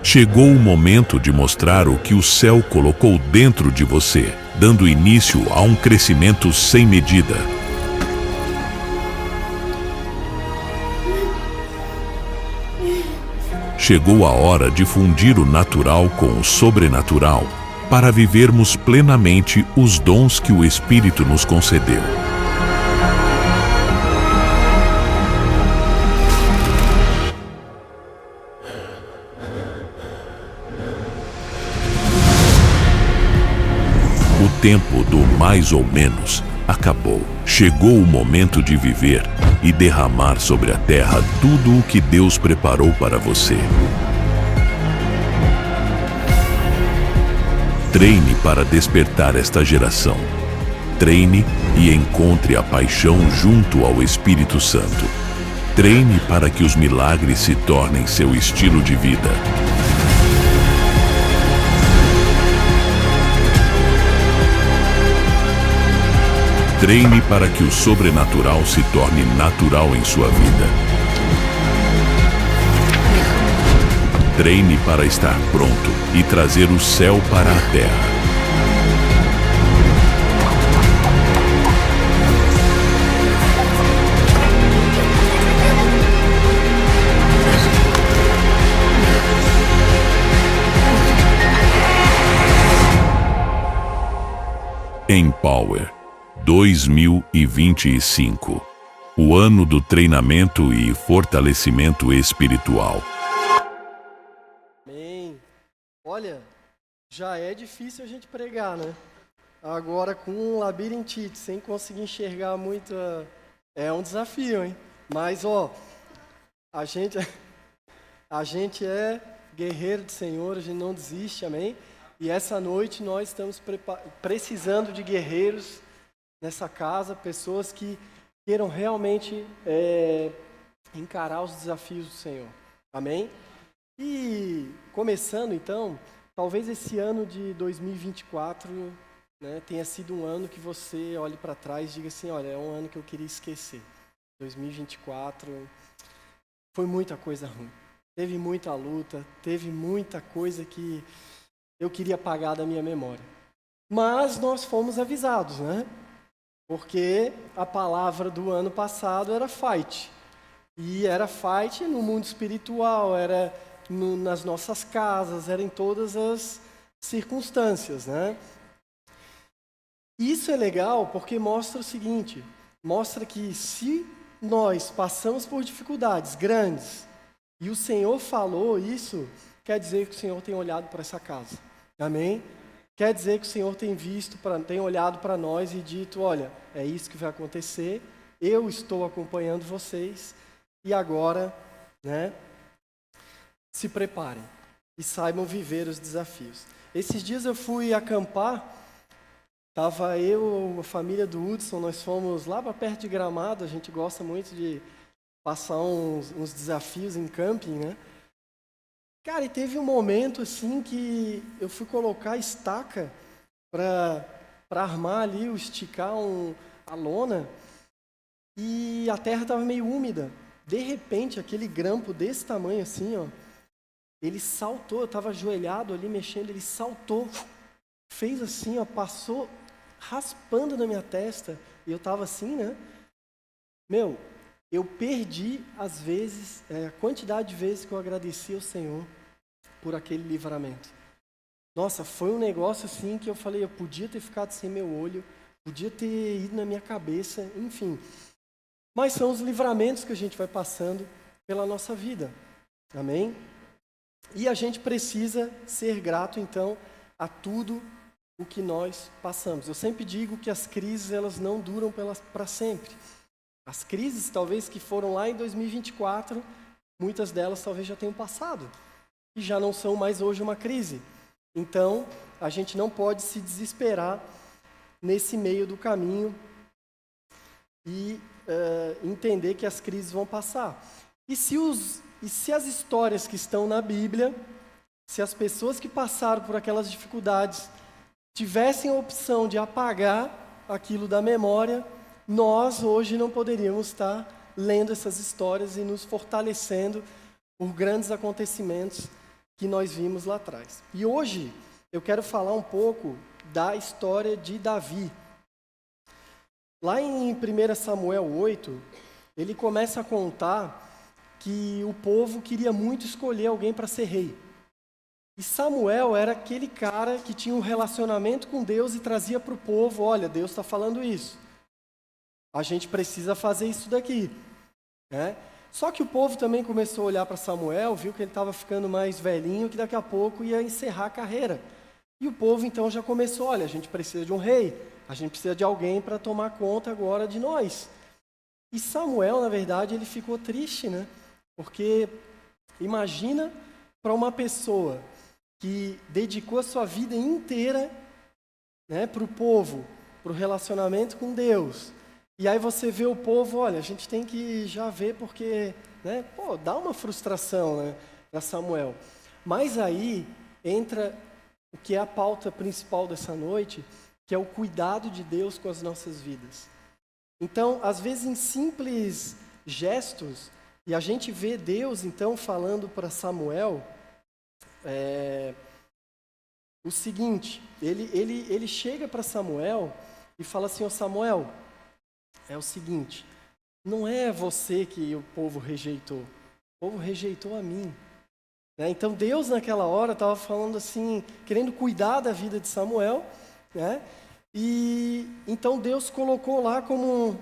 Chegou o momento de mostrar o que o céu colocou dentro de você, dando início a um crescimento sem medida. Chegou a hora de fundir o natural com o sobrenatural, para vivermos plenamente os dons que o Espírito nos concedeu. O tempo do mais ou menos acabou. Chegou o momento de viver e derramar sobre a terra tudo o que Deus preparou para você. Treine para despertar esta geração. Treine e encontre a paixão junto ao Espírito Santo. Treine para que os milagres se tornem seu estilo de vida. Treine para que o sobrenatural se torne natural em sua vida. Treine para estar pronto e trazer o céu para a terra. Empower 2025, o ano do treinamento e fortalecimento espiritual. Amém. Olha, já é difícil a gente pregar, né? Agora com um labirintite, sem conseguir enxergar muito, é um desafio, hein? Mas, a gente é guerreiro do Senhor, a gente não desiste, amém? E essa noite nós estamos precisando de guerreiros nessa casa, pessoas que queiram realmente encarar os desafios do Senhor. Amém? E começando então, talvez esse ano de 2024, né, tenha sido um ano que você olhe para trás e diga assim, olha, é um ano que eu queria esquecer. 2024 foi muita coisa ruim. Teve muita luta, teve muita coisa que eu queria apagar da minha memória. Mas nós fomos avisados, né? Porque a palavra do ano passado era fight. E era fight no mundo espiritual, era nas nossas casas, era em todas as circunstâncias, né? Isso é legal porque mostra o seguinte, mostra que se nós passamos por dificuldades grandes e o Senhor falou isso, quer dizer que o Senhor tem olhado para essa casa. Amém? Quer dizer que o Senhor tem tem olhado para nós e dito, olha, é isso que vai acontecer, eu estou acompanhando vocês e agora, né, se preparem e saibam viver os desafios. Esses dias eu fui acampar, estava eu, a família do Hudson, nós fomos lá para perto de Gramado, a gente gosta muito de passar uns desafios em camping, né? Cara, e teve um momento assim que eu fui colocar a estaca para armar ali, esticar a lona, e a terra estava meio úmida. De repente, aquele grampo desse tamanho assim, ele saltou, eu estava ajoelhado ali mexendo, ele saltou, fez assim, passou raspando na minha testa, e eu estava assim, né? Eu perdi, às vezes, a quantidade de vezes que eu agradeci ao Senhor por aquele livramento. Nossa, foi um negócio assim que eu falei, eu podia ter ficado sem meu olho, podia ter ido na minha cabeça, enfim. Mas são os livramentos que a gente vai passando pela nossa vida. Amém? E a gente precisa ser grato, então, a tudo o que nós passamos. Eu sempre digo que as crises, elas não duram para sempre. As crises, talvez, que foram lá em 2024, muitas delas talvez já tenham passado. E já não são mais hoje uma crise. Então, a gente não pode se desesperar nesse meio do caminho e entender que as crises vão passar. E se as histórias que estão na Bíblia, se as pessoas que passaram por aquelas dificuldades tivessem a opção de apagar aquilo da memória, nós hoje não poderíamos estar lendo essas histórias e nos fortalecendo por grandes acontecimentos que nós vimos lá atrás. E hoje eu quero falar um pouco da história de Davi. Lá em 1 Samuel 8, ele começa a contar que o povo queria muito escolher alguém para ser rei. E Samuel era aquele cara que tinha um relacionamento com Deus e trazia para o povo, olha, Deus está falando isso. A gente precisa fazer isso daqui. Né? Só que o povo também começou a olhar para Samuel, viu que ele estava ficando mais velhinho, que daqui a pouco ia encerrar a carreira. E o povo então já começou, olha, a gente precisa de um rei, a gente precisa de alguém para tomar conta agora de nós. E Samuel, na verdade, ele ficou triste, né? Porque imagina para uma pessoa que dedicou a sua vida inteira, né, para o povo, para o relacionamento com Deus. E aí você vê o povo, olha, a gente tem que já ver porque, né, dá uma frustração, né, para Samuel. Mas aí entra o que é a pauta principal dessa noite, que é o cuidado de Deus com as nossas vidas. Então, às vezes em simples gestos, e a gente vê Deus então falando para Samuel, o seguinte, ele chega para Samuel e fala assim, Samuel, é o seguinte, não é você que o povo rejeitou, o povo rejeitou a mim. Né? Então Deus naquela hora estava falando assim, querendo cuidar da vida de Samuel, né? E então Deus colocou lá como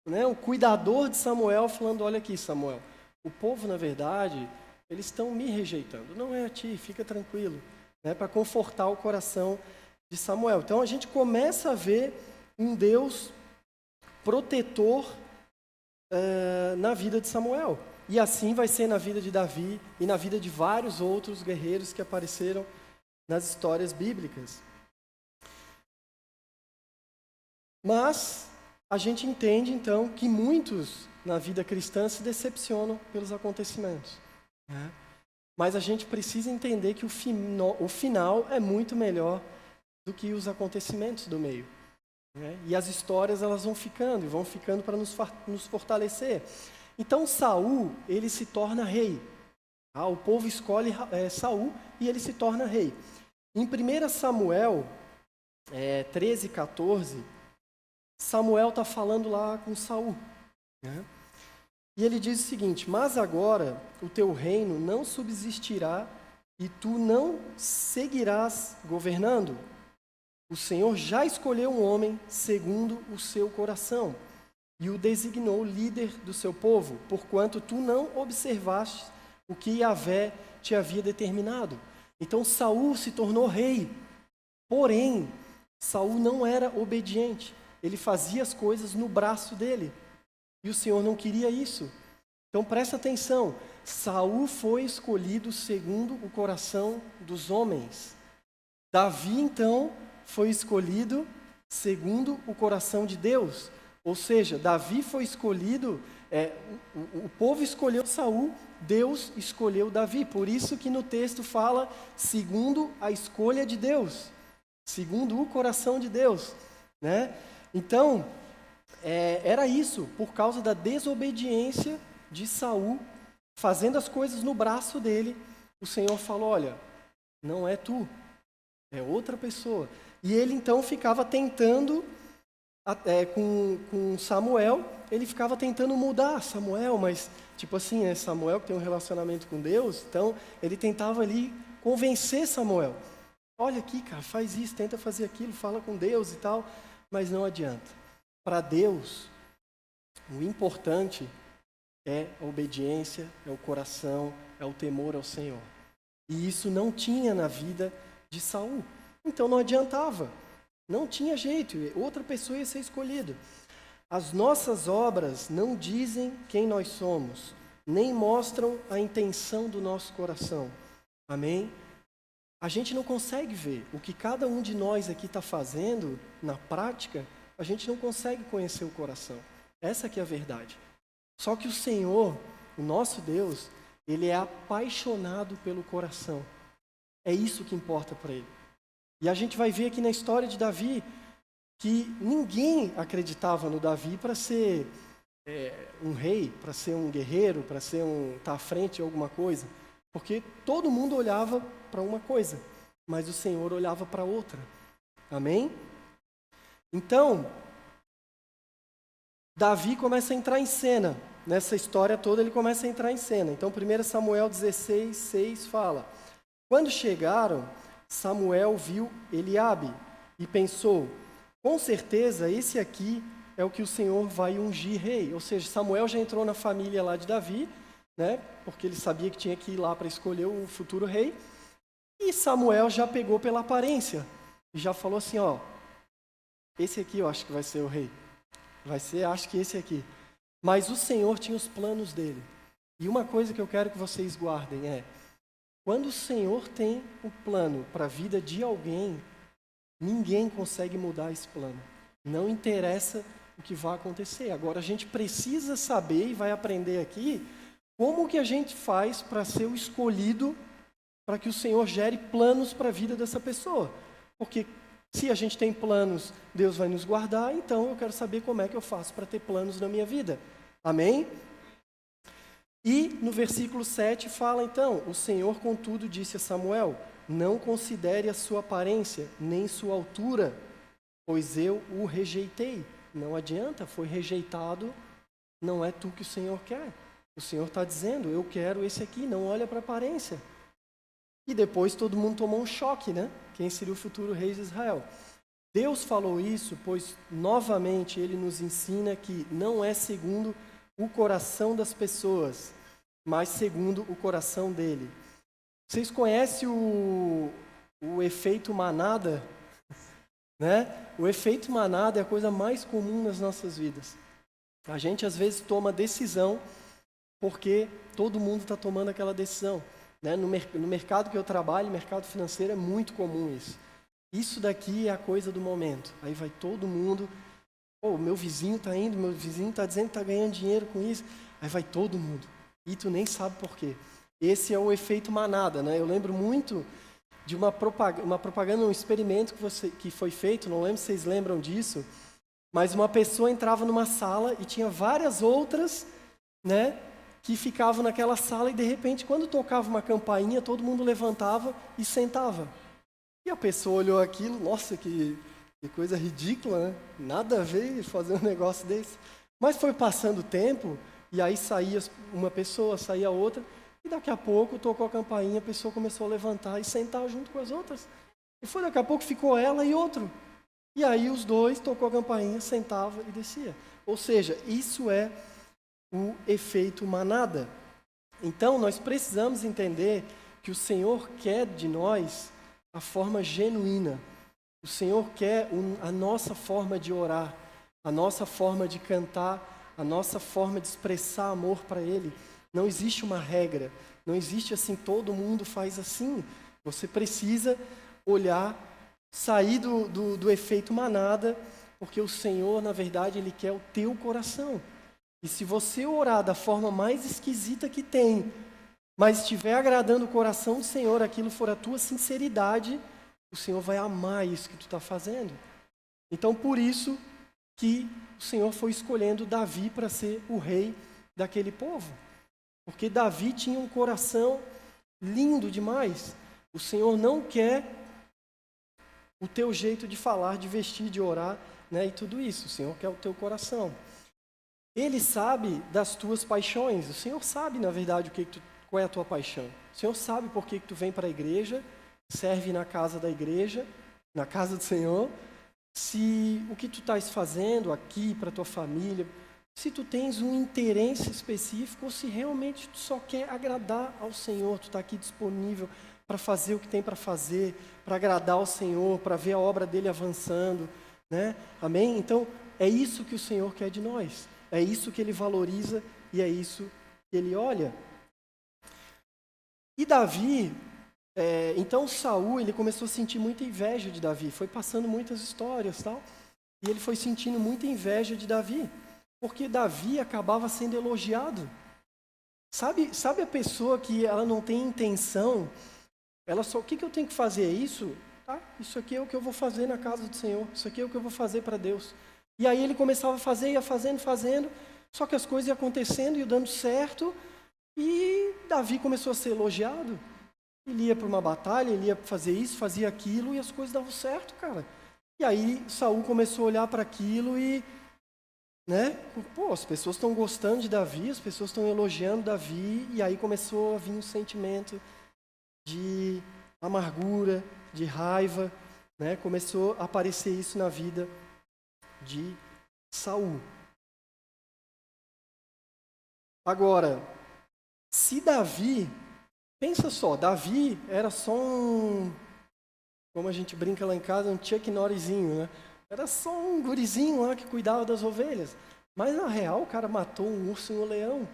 o cuidador de Samuel, falando, olha aqui Samuel, o povo na verdade, eles estão me rejeitando, não é a ti, fica tranquilo, né? Para confortar o coração de Samuel. Então a gente começa a ver um Deus protetor na vida de Samuel. E assim vai ser na vida de Davi e na vida de vários outros guerreiros que apareceram nas histórias bíblicas. Mas a gente entende então que muitos na vida cristã se decepcionam pelos acontecimentos. Né? Mas a gente precisa entender que o final é muito melhor do que os acontecimentos do meio. Né? E as histórias elas vão ficando para nos fortalecer. Então Saul, ele se torna rei. O povo escolhe Saul e ele se torna rei. Em 1 Samuel 13, 14, Samuel está falando lá com Saul. Né? E ele diz o seguinte, mas agora o teu reino não subsistirá e tu não seguirás governando. O Senhor já escolheu um homem segundo o seu coração e o designou líder do seu povo, porquanto tu não observaste o que Yahvé te havia determinado. Então Saul se tornou rei, porém Saul não era obediente, ele fazia as coisas no braço dele, e o Senhor não queria isso. Então presta atenção, Saul foi escolhido segundo o coração dos homens. Davi então foi escolhido segundo o coração de Deus. Ou seja, Davi foi escolhido, o povo escolheu Saul, Deus escolheu Davi. Por isso que no texto fala segundo a escolha de Deus, segundo o coração de Deus. Né? Então, era isso, por causa da desobediência de Saul, fazendo as coisas no braço dele, o Senhor falou, olha, não é tu, é outra pessoa. E ele então ficava tentando, com Samuel, ele ficava tentando mudar Samuel, mas tipo assim, Samuel que tem um relacionamento com Deus, então ele tentava ali convencer Samuel. Olha aqui, cara, faz isso, tenta fazer aquilo, fala com Deus e tal, mas não adianta. Para Deus, o importante é a obediência, é o coração, é o temor ao Senhor. E isso não tinha na vida de Saul. Então não adiantava, não tinha jeito, outra pessoa ia ser escolhida. As nossas obras não dizem quem nós somos, nem mostram a intenção do nosso coração. Amém? A gente não consegue ver o que cada um de nós aqui está fazendo na prática, a gente não consegue conhecer o coração. Essa que é a verdade. Só que o Senhor, o nosso Deus, Ele é apaixonado pelo coração. É isso que importa para Ele. E a gente vai ver aqui na história de Davi que ninguém acreditava no Davi para ser um rei, para ser um guerreiro, para ser estar à frente de alguma coisa, porque todo mundo olhava para uma coisa, mas o Senhor olhava para outra. Amém? Então, Davi começa a entrar em cena. Nessa história toda ele começa a entrar em cena. Então 1 Samuel 16, 6 fala: quando chegaram, Samuel viu Eliabe e pensou, com certeza esse aqui é o que o Senhor vai ungir rei. Ou seja, Samuel já entrou na família lá de Davi, né? Porque ele sabia que tinha que ir lá para escolher o futuro rei. E Samuel já pegou pela aparência e já falou assim, ó, esse aqui eu acho que vai ser o rei. Vai ser, acho que esse aqui. Mas o Senhor tinha os planos dele. E uma coisa que eu quero que vocês guardem é, quando o Senhor tem o plano para a vida de alguém, ninguém consegue mudar esse plano. Não interessa o que vai acontecer. Agora a gente precisa saber e vai aprender aqui como que a gente faz para ser o escolhido para que o Senhor gere planos para a vida dessa pessoa. Porque se a gente tem planos, Deus vai nos guardar, então eu quero saber como é que eu faço para ter planos na minha vida. Amém? E no versículo 7 fala então, o Senhor contudo disse a Samuel, não considere a sua aparência, nem sua altura, pois eu o rejeitei. Não adianta, foi rejeitado, não é tu que o Senhor quer. O Senhor está dizendo, eu quero esse aqui, não olha para a aparência. E depois todo mundo tomou um choque, né? Quem seria o futuro rei de Israel? Deus falou isso, pois novamente Ele nos ensina que não é segundo o coração das pessoas, mas segundo o coração dele. Vocês conhecem o efeito manada? Né? O efeito manada é a coisa mais comum nas nossas vidas. A gente às vezes toma decisão porque todo mundo está tomando aquela decisão. Né? No mercado que eu trabalho, mercado financeiro, é muito comum isso. Isso daqui é a coisa do momento. Aí vai todo mundo, meu vizinho está indo, meu vizinho está dizendo que está ganhando dinheiro com isso. Aí vai todo mundo. E tu nem sabe por quê. Esse é o efeito manada. Né? Eu lembro muito de uma propaganda, um experimento que foi feito, não lembro se vocês lembram disso, mas uma pessoa entrava numa sala e tinha várias outras, né, que ficavam naquela sala e de repente, quando tocava uma campainha, todo mundo levantava e sentava. E a pessoa olhou aquilo, nossa, que coisa ridícula, né? Nada a ver fazer um negócio desse. Mas foi passando o tempo e aí saía uma pessoa, saía outra, e daqui a pouco tocou a campainha, a pessoa começou a levantar e sentar junto com as outras. E foi daqui a pouco ficou ela e outro. E aí os dois tocou a campainha, sentava e descia. Ou seja, isso é o efeito manada. Então nós precisamos entender que o Senhor quer de nós a forma genuína. O Senhor quer a nossa forma de orar, a nossa forma de cantar, a nossa forma de expressar amor para Ele. Não existe uma regra, não existe assim, todo mundo faz assim. Você precisa olhar, sair do efeito manada, porque o Senhor, na verdade, Ele quer o teu coração. E se você orar da forma mais esquisita que tem, mas estiver agradando o coração do Senhor, aquilo for a tua sinceridade, o Senhor vai amar isso que tu está fazendo. Então, por isso que o Senhor foi escolhendo Davi para ser o rei daquele povo. Porque Davi tinha um coração lindo demais. O Senhor não quer o teu jeito de falar, de vestir, de orar, né, e tudo isso. O Senhor quer o teu coração. Ele sabe das tuas paixões. O Senhor sabe, na verdade, qual é a tua paixão. O Senhor sabe por que tu vem para a igreja, serve na casa da igreja, na casa do Senhor. Se o que tu estás fazendo aqui para a tua família, se tu tens um interesse específico ou se realmente tu só quer agradar ao Senhor, tu está aqui disponível para fazer o que tem para fazer, para agradar ao Senhor, para ver a obra dele avançando, né? Amém? Então, é isso que o Senhor quer de nós. É isso que Ele valoriza e é isso que Ele olha. E Davi, então Saul, ele começou a sentir muita inveja de Davi. Foi passando muitas histórias, tal, e ele foi sentindo muita inveja de Davi. Porque Davi acabava sendo elogiado. Sabe a pessoa que ela não tem intenção, ela só, o que eu tenho que fazer? É isso? Tá? Isso aqui é o que eu vou fazer na casa do Senhor. Isso aqui é o que eu vou fazer para Deus. E aí ele começava a fazer, ia fazendo, Só que as coisas iam acontecendo e dando certo, e Davi começou a ser elogiado. Ele ia para uma batalha, ele ia fazer isso, fazia aquilo, e as coisas davam certo, cara. E aí Saul começou a olhar para aquilo e, né, pô, as pessoas estão gostando de Davi, as pessoas estão elogiando Davi, e aí começou a vir um sentimento de amargura, de raiva, né? Começou a aparecer isso na vida de Saul. Agora, se Davi, pensa só, Davi era só como a gente brinca lá em casa, um Chuck Norrisinho, né? Era só um gurizinho lá que cuidava das ovelhas. Mas na real, o cara matou um urso e um leão.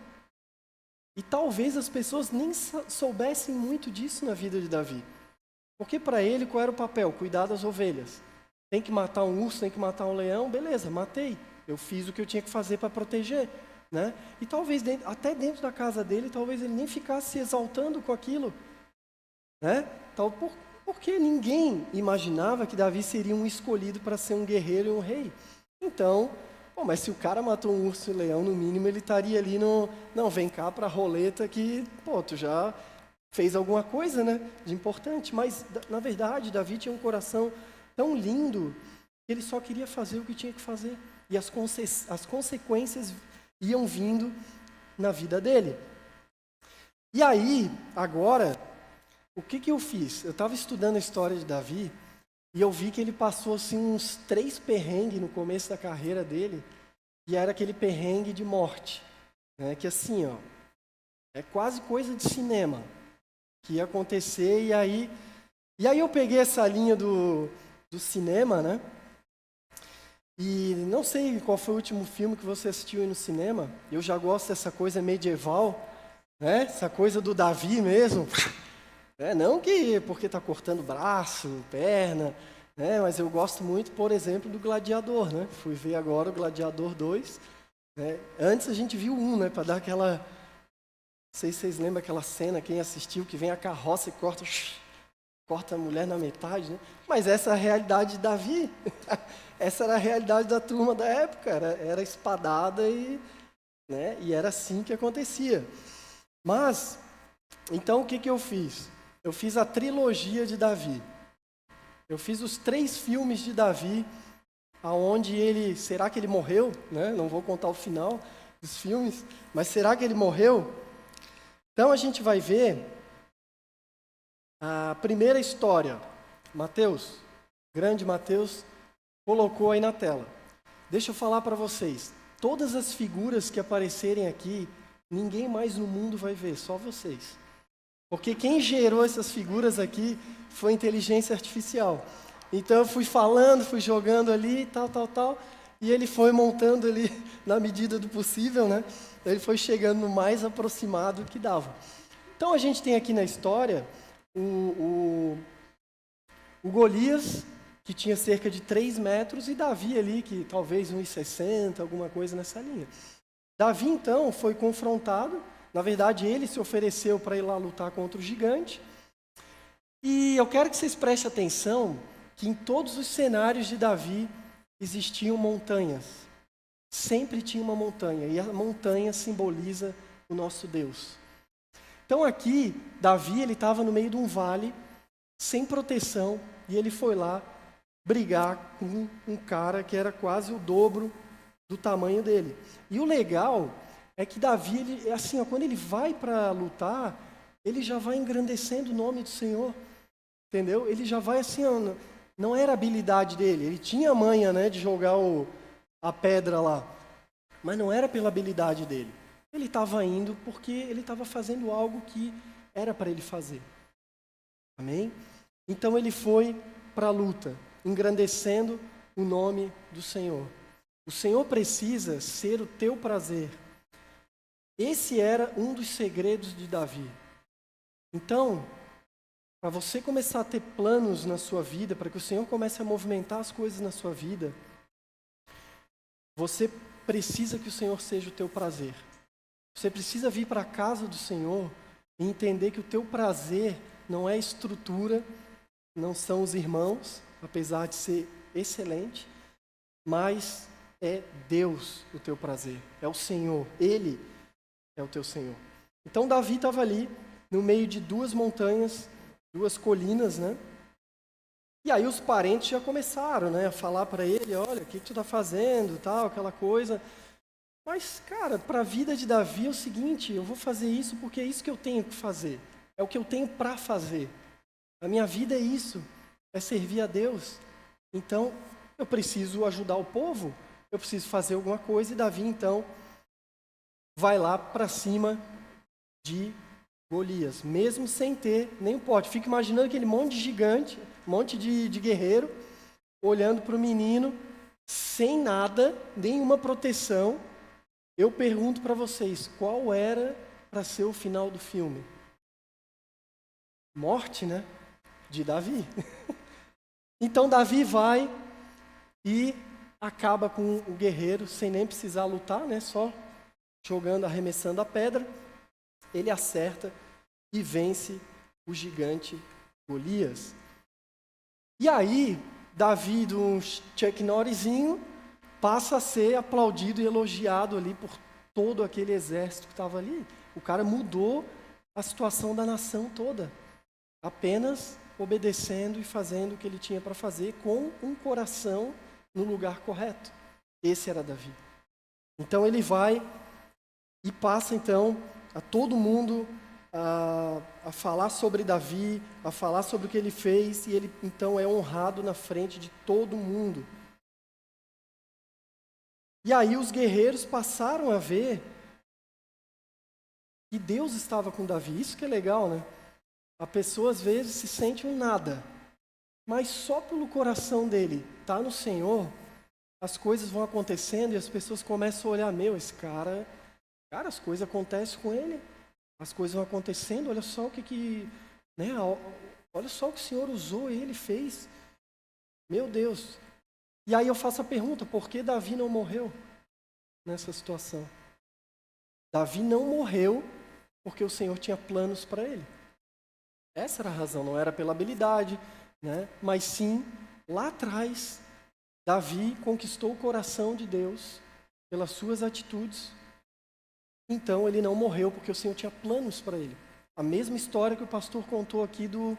E talvez as pessoas nem soubessem muito disso na vida de Davi. Porque para ele, qual era o papel? Cuidar das ovelhas. Tem que matar um urso, tem que matar um leão, beleza, matei. Eu fiz o que eu tinha que fazer para proteger. Né? E talvez, até dentro da casa dele, talvez ele nem ficasse se exaltando com aquilo. Né? Porque ninguém imaginava que Davi seria um escolhido para ser um guerreiro e um rei. Então, mas se o cara matou um urso e um leão, no mínimo ele estaria ali no... Não, vem cá para a roleta que, tu já fez alguma coisa, né, de importante. Mas, na verdade, Davi tinha um coração tão lindo que ele só queria fazer o que tinha que fazer. E as consequências iam vindo na vida dele. E aí, agora, o que eu fiz? Eu estava estudando a história de Davi e eu vi que ele passou assim, uns 3 perrengues no começo da carreira dele, e era aquele perrengue de morte, né? Que assim, é quase coisa de cinema que ia acontecer. E aí eu peguei essa linha do cinema, né? E não sei qual foi o último filme que você assistiu aí no cinema. Eu já gosto dessa coisa medieval, né? Essa coisa do Davi mesmo. Não porque está cortando braço, perna, né? Mas eu gosto muito, por exemplo, do Gladiador, né? Fui ver agora o Gladiador 2. Né? Antes a gente viu um, né? Para dar aquela... Não sei se vocês lembram aquela cena, quem assistiu, que vem a carroça e corta a mulher na metade, né? Mas essa é a realidade de Davi. Essa era a realidade da turma da época. Era espadada e era assim que acontecia. Mas, então o que eu fiz? Eu fiz a trilogia de Davi. Eu fiz os 3 filmes de Davi, aonde ele... Será que ele morreu? Né? Não vou contar o final dos filmes, mas será que ele morreu? Então a gente vai ver a primeira história. Mateus, grande Mateus, colocou aí na tela. Deixa eu falar para vocês. Todas as figuras que aparecerem aqui, ninguém mais no mundo vai ver, só vocês. Porque quem gerou essas figuras aqui foi inteligência artificial. Então eu fui falando, fui jogando ali, tal, e ele foi montando ali na medida do possível, né? Ele foi chegando no mais aproximado que dava. Então a gente tem aqui na história o Golias, que tinha cerca de 3 metros, e Davi ali, que talvez 1,60, alguma coisa nessa linha. Davi, então, foi confrontado. Na verdade, ele se ofereceu para ir lá lutar contra o gigante. E eu quero que vocês prestem atenção que em todos os cenários de Davi existiam montanhas. Sempre tinha uma montanha, e a montanha simboliza o nosso Deus. Então aqui, Davi estava no meio de um vale, sem proteção, e ele foi lá brigar com um cara que era quase o dobro do tamanho dele. E o legal é que Davi, quando ele vai para lutar, ele já vai engrandecendo o nome do Senhor, entendeu? Ele já vai assim, não era a habilidade dele, ele tinha a manha, né, de jogar a pedra lá, mas não era pela habilidade dele. Ele estava indo porque ele estava fazendo algo que era para ele fazer. Amém? Então ele foi para a luta, engrandecendo o nome do Senhor. O Senhor precisa ser o teu prazer. Esse era um dos segredos de Davi. Então, para você começar a ter planos na sua vida, para que o Senhor comece a movimentar as coisas na sua vida, você precisa que o Senhor seja o teu prazer. Você precisa vir para a casa do Senhor e entender que o teu prazer não é estrutura, não são os irmãos, apesar de ser excelente, mas é Deus o teu prazer, é o Senhor, Ele é o teu Senhor. Então Davi estava ali, no meio de duas montanhas, duas colinas, né? E aí os parentes já começaram, né, a falar para ele, olha, o que tu está fazendo, tal, aquela coisa. Mas, cara, para a vida de Davi é o seguinte, eu vou fazer isso porque é isso que eu tenho que fazer. É o que eu tenho para fazer. A minha vida é isso, é servir a Deus. Então, eu preciso ajudar o povo, eu preciso fazer alguma coisa. E Davi, então, vai lá para cima de Golias, mesmo sem ter nem um pote. Fica imaginando aquele monte de gigante, monte de guerreiro, olhando para o menino, sem nada, nenhuma proteção. Eu pergunto para vocês, qual era para ser o final do filme? Morte, né? De Davi. Então Davi vai e acaba com o guerreiro, sem nem precisar lutar, né? Só jogando, arremessando a pedra. Ele acerta e vence o gigante Golias. E aí, Davi, de um Chuck Norrisinho, passa a ser aplaudido e elogiado ali por todo aquele exército que estava ali. O cara mudou a situação da nação toda, apenas obedecendo e fazendo o que ele tinha para fazer com um coração no lugar correto. Esse era Davi. Então ele vai e passa então a todo mundo a falar sobre Davi, a falar sobre o que ele fez, e ele então é honrado na frente de todo mundo. E aí os guerreiros passaram a ver que Deus estava com Davi. Isso que é legal, né? A pessoa às vezes se sente um nada, mas só pelo coração dele estar no Senhor, as coisas vão acontecendo e as pessoas começam a olhar, esse cara, as coisas acontecem com ele, as coisas vão acontecendo, olha só né? Olha só o que o Senhor usou, ele fez. Meu Deus. E aí eu faço a pergunta, por que Davi não morreu nessa situação? Davi não morreu porque o Senhor tinha planos para ele. Essa era a razão, não era pela habilidade, né? Mas sim, lá atrás, Davi conquistou o coração de Deus pelas suas atitudes. Então ele não morreu porque o Senhor tinha planos para ele. A mesma história que o pastor contou aqui do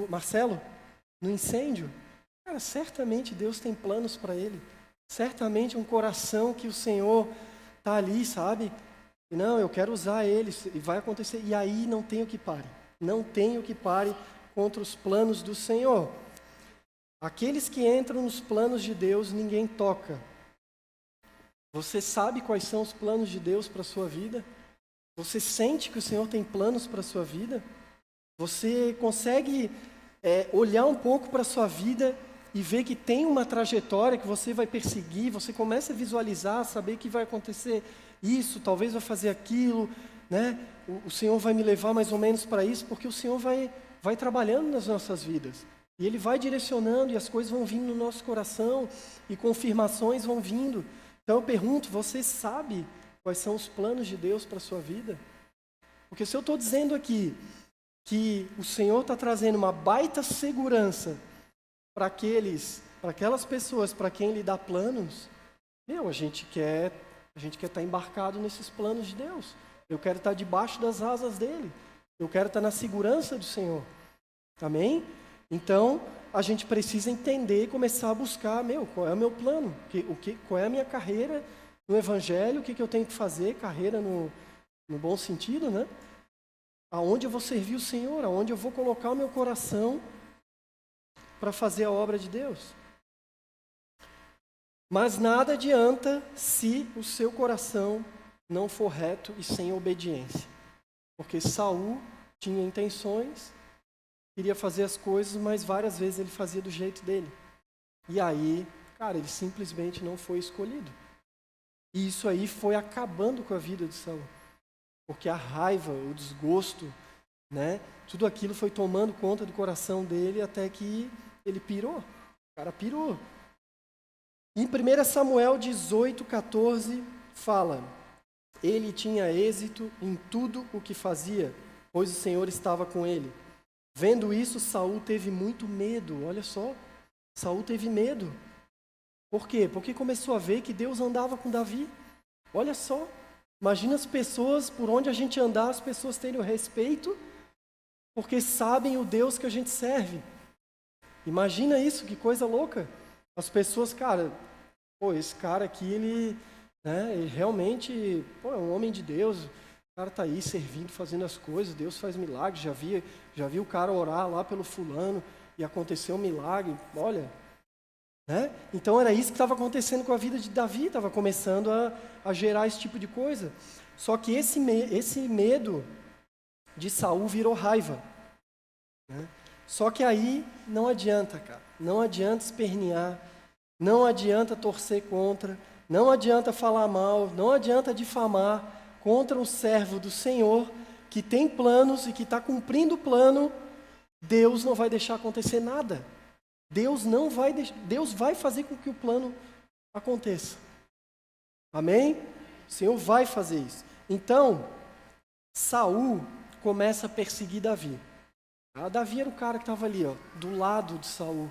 Marcelo, no incêndio. Cara, certamente Deus tem planos para ele. Certamente um coração que o Senhor está ali, sabe? E não, eu quero usar ele, e vai acontecer. E aí não tem o que pare. Não tem o que pare contra os planos do Senhor. Aqueles que entram nos planos de Deus, ninguém toca. Você sabe quais são os planos de Deus para a sua vida? Você sente que o Senhor tem planos para a sua vida? Você consegue olhar um pouco para a sua vida e ver que tem uma trajetória que você vai perseguir, você começa a visualizar, saber que vai acontecer isso, talvez vai fazer aquilo, né? O Senhor vai me levar mais ou menos para isso, porque o Senhor vai trabalhando nas nossas vidas. E Ele vai direcionando e as coisas vão vindo no nosso coração e confirmações vão vindo. Então eu pergunto, você sabe quais são os planos de Deus para a sua vida? Porque se eu estou dizendo aqui que o Senhor está trazendo uma baita segurança para aquelas pessoas para quem Ele dá planos, a gente quer estar embarcado nesses planos de Deus. Eu quero estar debaixo das asas dEle. Eu quero estar na segurança do Senhor. Amém? Então, a gente precisa entender e começar a buscar, qual é o meu plano? Qual é a minha carreira no Evangelho? O que eu tenho que fazer? Carreira no bom sentido, né? Aonde eu vou servir o Senhor? Aonde eu vou colocar o meu coração para fazer a obra de Deus? Mas nada adianta se o seu coração não for reto e sem obediência. Porque Saul tinha intenções, queria fazer as coisas, mas várias vezes ele fazia do jeito dele. E aí, ele simplesmente não foi escolhido. E isso aí foi acabando com a vida de Saul. Porque a raiva, o desgosto, né, tudo aquilo foi tomando conta do coração dele até que ele pirou. O cara pirou. Em 1 Samuel 18:14 fala: ele tinha êxito em tudo o que fazia, pois o Senhor estava com ele. Vendo isso, Saul teve muito medo. Olha só, Saul teve medo. Por quê? Porque começou a ver que Deus andava com Davi. Olha só, imagina as pessoas, por onde a gente andar, as pessoas terem o respeito, porque sabem o Deus que a gente serve. Imagina isso, que coisa louca. As pessoas, cara, esse cara aqui, ele realmente, é um homem de Deus. O cara tá aí servindo, fazendo as coisas, Deus faz milagres. Já vi o cara orar lá pelo fulano e aconteceu um milagre. Olha, né? Então era isso que estava acontecendo com a vida de Davi, estava começando a gerar esse tipo de coisa. Só que esse medo de Saul virou raiva, né? Só que aí não adianta, cara. Não adianta espernear, não adianta torcer contra, não adianta falar mal, não adianta difamar contra um servo do Senhor que tem planos e que está cumprindo o plano. Deus não vai deixar acontecer nada. Deus vai fazer com que o plano aconteça. Amém? O Senhor vai fazer isso. Então, Saul começa a perseguir Davi. Davi era o cara que estava ali, do lado de Saul.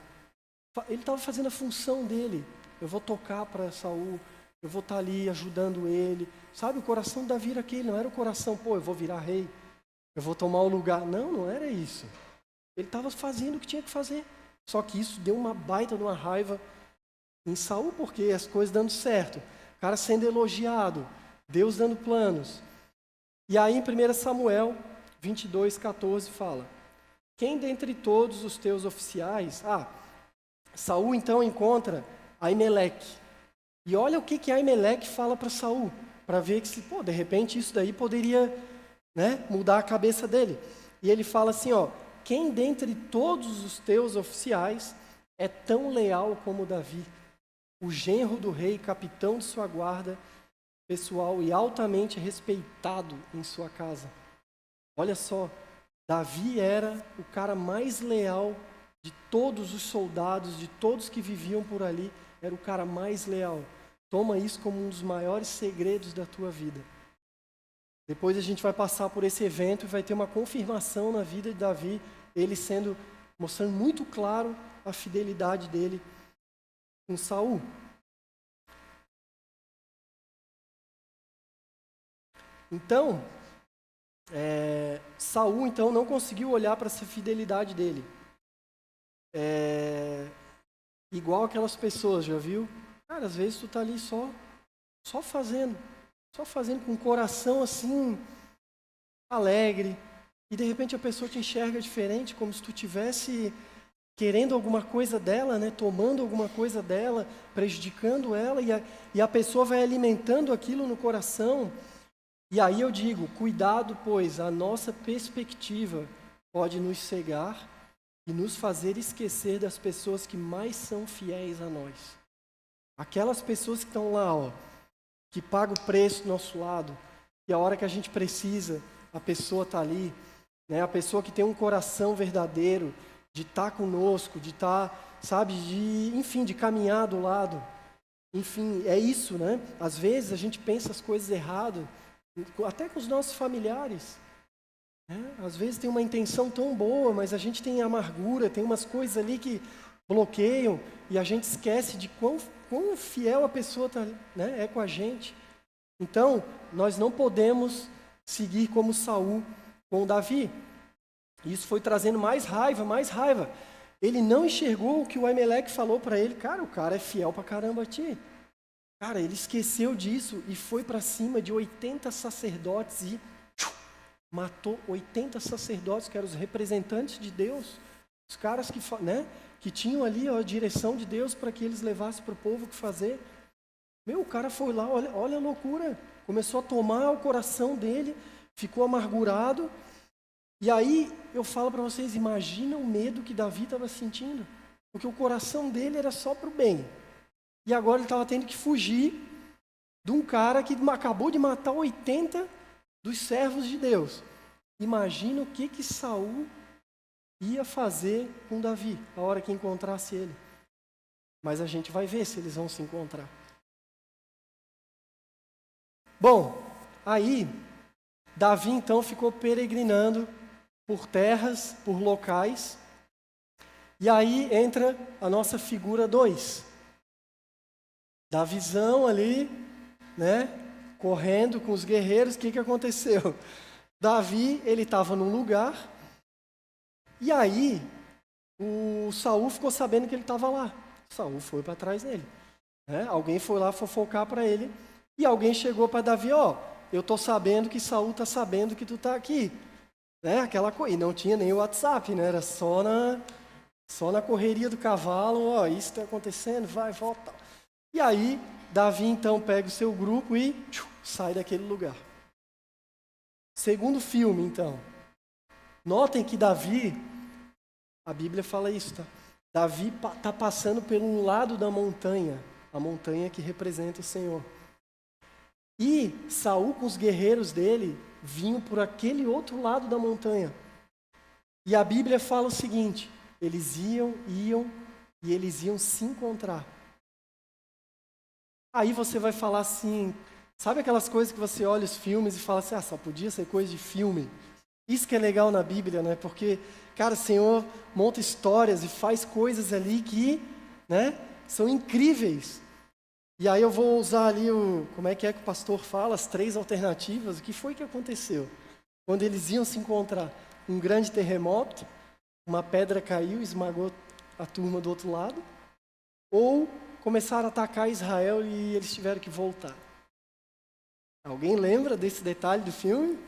Ele estava fazendo a função dele. Eu vou tocar para Saul, eu vou estar ali ajudando ele. Sabe, o coração de Davi era aquele, não era o coração, eu vou virar rei, eu vou tomar o lugar. Não era isso. Ele estava fazendo o que tinha que fazer. Só que isso deu uma baita de uma raiva em Saul, porque as coisas dando certo, o cara sendo elogiado, Deus dando planos. E aí em 1 Samuel 22:14 fala: quem dentre todos os teus oficiais... Saul então encontra Aimeleque. E olha o que Aimeleque fala para Saul, para ver que de repente isso daí poderia, mudar a cabeça dele. E ele fala assim, quem dentre todos os teus oficiais é tão leal como Davi, o genro do rei, capitão de sua guarda pessoal e altamente respeitado em sua casa. Olha só, Davi era o cara mais leal de todos os soldados, de todos que viviam por ali, era o cara mais leal. Toma isso como um dos maiores segredos da tua vida. Depois a gente vai passar por esse evento e vai ter uma confirmação na vida de Davi, ele mostrando muito claro a fidelidade dele com Saul. Então, Saul então não conseguiu olhar para essa fidelidade dele. Igual aquelas pessoas, já viu? Cara, às vezes tu tá ali só fazendo com o coração assim, alegre, e de repente a pessoa te enxerga diferente, como se tu tivesse querendo alguma coisa dela, tomando alguma coisa dela, prejudicando ela, e a pessoa vai alimentando aquilo no coração. E aí eu digo, cuidado, pois a nossa perspectiva pode nos cegar e nos fazer esquecer das pessoas que mais são fiéis a nós. Aquelas pessoas que estão lá, que pagam o preço do nosso lado, e a hora que a gente precisa, a pessoa está ali, a pessoa que tem um coração verdadeiro, de estar conosco, de estar, de caminhar do lado. Enfim, é isso, Às vezes a gente pensa as coisas errado, até com os nossos familiares. Às vezes tem uma intenção tão boa, mas a gente tem amargura, tem umas coisas ali que bloqueiam e a gente esquece de quão fiel a pessoa é com a gente. Então, nós não podemos seguir como Saul com Davi. Isso foi trazendo mais raiva. Ele não enxergou o que o Aimeleque falou para ele. Cara, o cara é fiel pra caramba a ti. Cara, ele esqueceu disso e foi para cima de 80 sacerdotes e matou 80 sacerdotes, que eram os representantes de Deus, os caras que tinham ali a direção de Deus para que eles levassem para o povo o que fazer. O cara foi lá, olha a loucura, começou a tomar o coração dele, ficou amargurado. E aí eu falo para vocês, imagina o medo que Davi estava sentindo, porque o coração dele era só para o bem. E agora ele estava tendo que fugir de um cara que acabou de matar 80 dos servos de Deus. Imagina o que Saul ia fazer com Davi, a hora que encontrasse ele. Mas a gente vai ver se eles vão se encontrar. Bom, aí Davi então ficou peregrinando por terras, por locais. E aí entra a nossa figura 2. da visão ali, né? Correndo com os guerreiros, o que aconteceu? Davi, ele estava num lugar, e aí o Saul ficou sabendo que ele estava lá. Saul foi para trás dele. Né? Alguém foi lá fofocar para ele, e alguém chegou para Davi, eu estou sabendo que Saul está sabendo que tu está aqui. Né? Aquela coisa, e não tinha nem o WhatsApp, né? Era só na correria do cavalo, isso está acontecendo, vai, volta. E aí, Davi então pega o seu grupo e sai daquele lugar. Segundo filme, então. Notem que Davi, a Bíblia fala isso, tá? Davi está passando pelo lado da montanha, a montanha que representa o Senhor. E Saul com os guerreiros dele vinham por aquele outro lado da montanha. E a Bíblia fala o seguinte, eles iam e eles iam se encontrar. Aí você vai falar assim, sabe aquelas coisas que você olha os filmes e fala assim, só podia ser coisa de filme. Isso que é legal na Bíblia, né? Porque, cara, o Senhor monta histórias e faz coisas ali que, né, são incríveis. E aí eu vou usar ali como é que o pastor fala, as 3 alternativas. O que foi que aconteceu? Quando eles iam se encontrar, um grande terremoto, uma pedra caiu e esmagou a turma do outro lado, ou começaram a atacar Israel e eles tiveram que voltar. Alguém lembra desse detalhe do filme?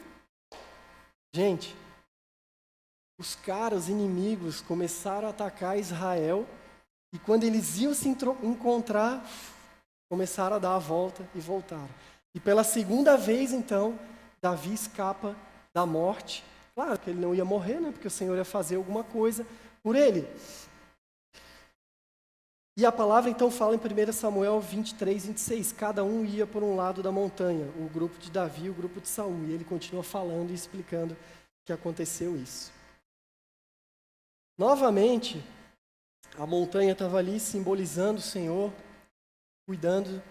Gente, os inimigos, começaram a atacar Israel e quando eles iam se encontrar, começaram a dar a volta e voltaram. E pela segunda vez, então, Davi escapa da morte. Claro que ele não ia morrer, né? Porque o Senhor ia fazer alguma coisa por ele. E a palavra então fala em 1 Samuel 23, 26, cada um ia por um lado da montanha, o grupo de Davi e o grupo de Saul, e ele continua falando e explicando que aconteceu isso. Novamente, a montanha estava ali simbolizando o Senhor, cuidando,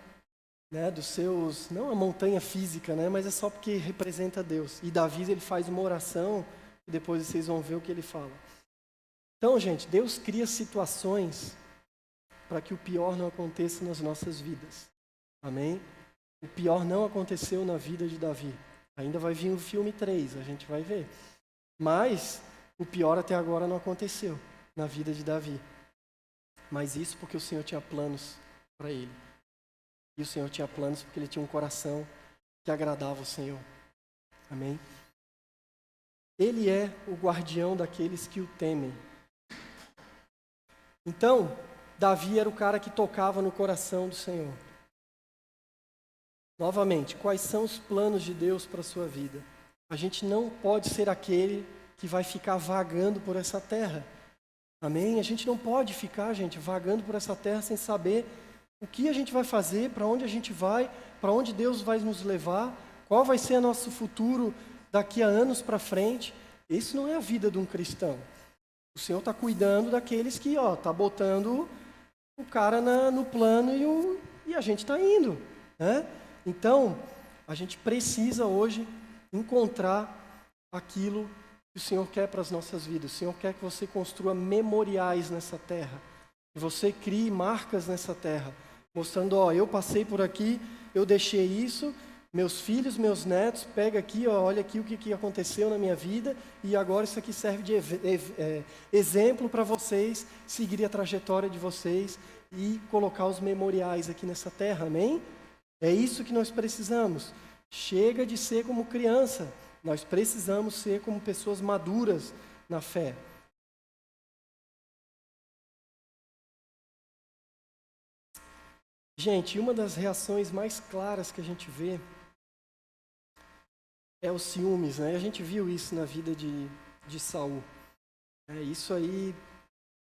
né, dos seus, não a montanha física, né, mas é só porque representa Deus. E Davi, ele faz uma oração, e depois vocês vão ver o que ele fala. Então, gente, Deus cria situações para que o pior não aconteça nas nossas vidas. Amém? O pior não aconteceu na vida de Davi. Ainda vai vir o filme 3, a gente vai ver. Mas o pior até agora não aconteceu na vida de Davi. Mas isso porque o Senhor tinha planos para ele. E o Senhor tinha planos porque ele tinha um coração que agradava o Senhor. Amém? Ele é o guardião daqueles que o temem. Então, Davi era o cara que tocava no coração do Senhor. Novamente, quais são os planos de Deus para a sua vida? A gente não pode ser aquele que vai ficar vagando por essa terra. Amém? A gente não pode ficar, gente, vagando por essa terra sem saber o que a gente vai fazer, para onde a gente vai, para onde Deus vai nos levar, qual vai ser o nosso futuro daqui a anos para frente. Isso não é a vida de um cristão. O Senhor está cuidando daqueles que está botando o cara no plano e a gente está indo. Né? Então, a gente precisa hoje encontrar aquilo que o Senhor quer para as nossas vidas. O Senhor quer que você construa memoriais nessa terra. Que você crie marcas nessa terra. Mostrando, eu passei por aqui, eu deixei isso, meus filhos, meus netos, pega aqui, olha aqui o que aconteceu na minha vida e agora isso aqui serve de exemplo para vocês seguirem a trajetória de vocês e colocar os memoriais aqui nessa terra, amém? É isso que nós precisamos. Chega de ser como criança, nós precisamos ser como pessoas maduras na fé. Gente, uma das reações mais claras que a gente vê é os ciúmes, né? A gente viu isso na vida de Saul. Isso aí,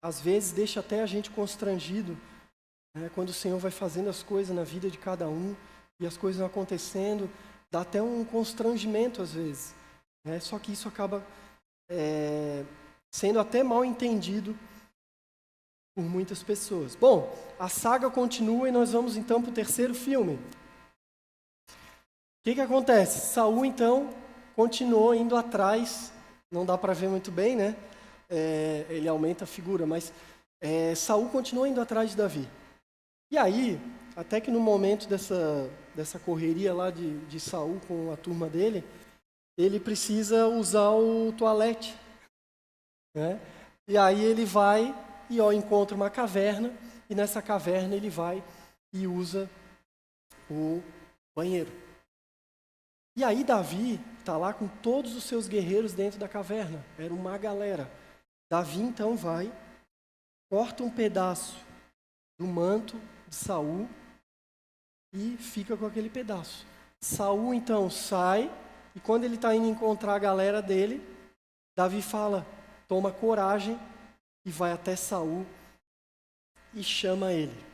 às vezes, deixa até a gente constrangido, né? Quando o Senhor vai fazendo as coisas na vida de cada um e as coisas vão acontecendo, dá até um constrangimento às vezes. Né? Só que isso acaba sendo até mal entendido por muitas pessoas. Bom, a saga continua e nós vamos então para o terceiro filme. O que acontece? Saul, então, continuou indo atrás, não dá para ver muito bem, né? Ele aumenta a figura, mas Saul continuou indo atrás de Davi. E aí, até que no momento dessa correria lá de Saul com a turma dele, ele precisa usar o toalete, né? E aí ele vai e encontra uma caverna, e nessa caverna ele vai e usa o banheiro. E aí Davi está lá com todos os seus guerreiros dentro da caverna, era uma galera. Davi então vai, corta um pedaço do manto de Saul e fica com aquele pedaço. Saul então sai, e quando ele está indo encontrar a galera dele, Davi fala, toma coragem e vai até Saul e chama ele.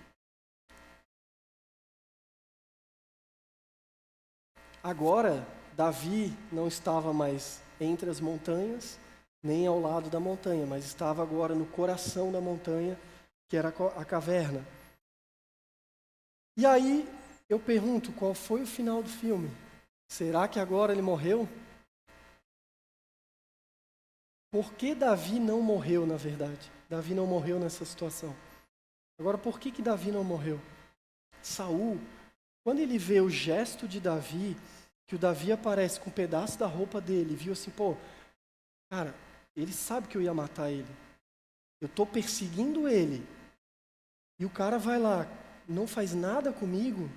Agora, Davi não estava mais entre as montanhas, nem ao lado da montanha, mas estava agora no coração da montanha, que era a caverna. E aí, eu pergunto, qual foi o final do filme? Será que agora ele morreu? Por que Davi não morreu, na verdade? Davi não morreu nessa situação. Agora, por que Davi não morreu? Saul, quando ele vê o gesto de Davi, que o Davi aparece com um pedaço da roupa dele, viu assim, cara, ele sabe que eu ia matar ele. Eu estou perseguindo ele. E o cara vai lá, não faz nada comigo.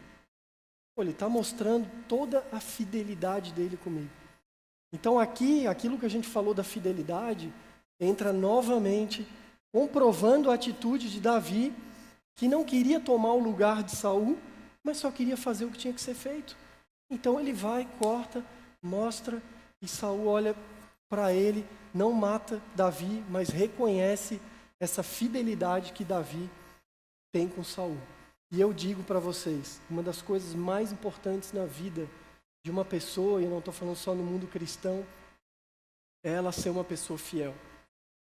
Ele está mostrando toda a fidelidade dele comigo. Então aqui, aquilo que a gente falou da fidelidade, entra novamente, comprovando a atitude de Davi, que não queria tomar o lugar de Saul, mas só queria fazer o que tinha que ser feito. Então ele vai, corta, mostra, e Saul olha para ele, não mata Davi, mas reconhece essa fidelidade que Davi tem com Saul. E eu digo para vocês, uma das coisas mais importantes na vida de uma pessoa, e eu não estou falando só no mundo cristão, é ela ser uma pessoa fiel.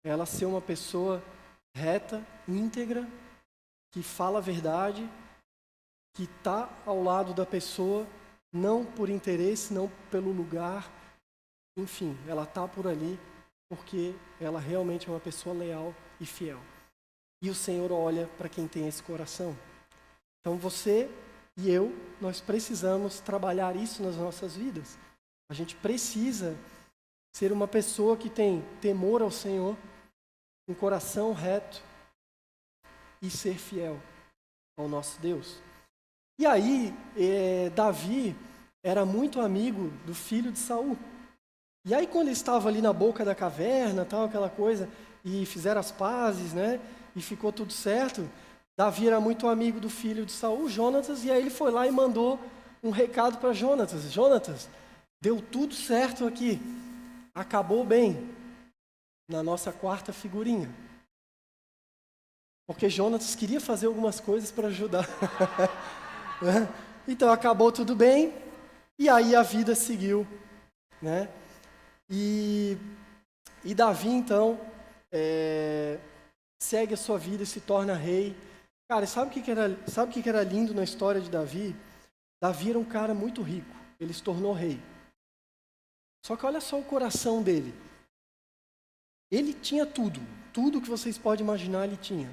É ela ser uma pessoa reta, íntegra, que fala a verdade, que está ao lado da pessoa, não por interesse, não pelo lugar. Enfim, ela está por ali porque ela realmente é uma pessoa leal e fiel. E o Senhor olha para quem tem esse coração. Então você e eu, nós precisamos trabalhar isso nas nossas vidas. A gente precisa ser uma pessoa que tem temor ao Senhor, um coração reto e ser fiel ao nosso Deus. E aí, Davi era muito amigo do filho de Saul. E aí quando ele estava ali na boca da caverna, tal, aquela coisa, e fizeram as pazes, né? E ficou tudo certo. Davi era muito amigo do filho de Saul, Jonatas, e aí ele foi lá e mandou um recado para Jonatas. Jonatas, deu tudo certo aqui. Acabou bem. Na nossa quarta figurinha. Porque Jonatas queria fazer algumas coisas para ajudar. Então acabou tudo bem, e aí a vida seguiu, né? E Davi então segue a sua vida e se torna rei. Cara, sabe o que era lindo na história de Davi? Davi era um cara muito rico, ele se tornou rei. Só que olha só o coração dele. Ele tinha tudo que vocês podem imaginar ele tinha.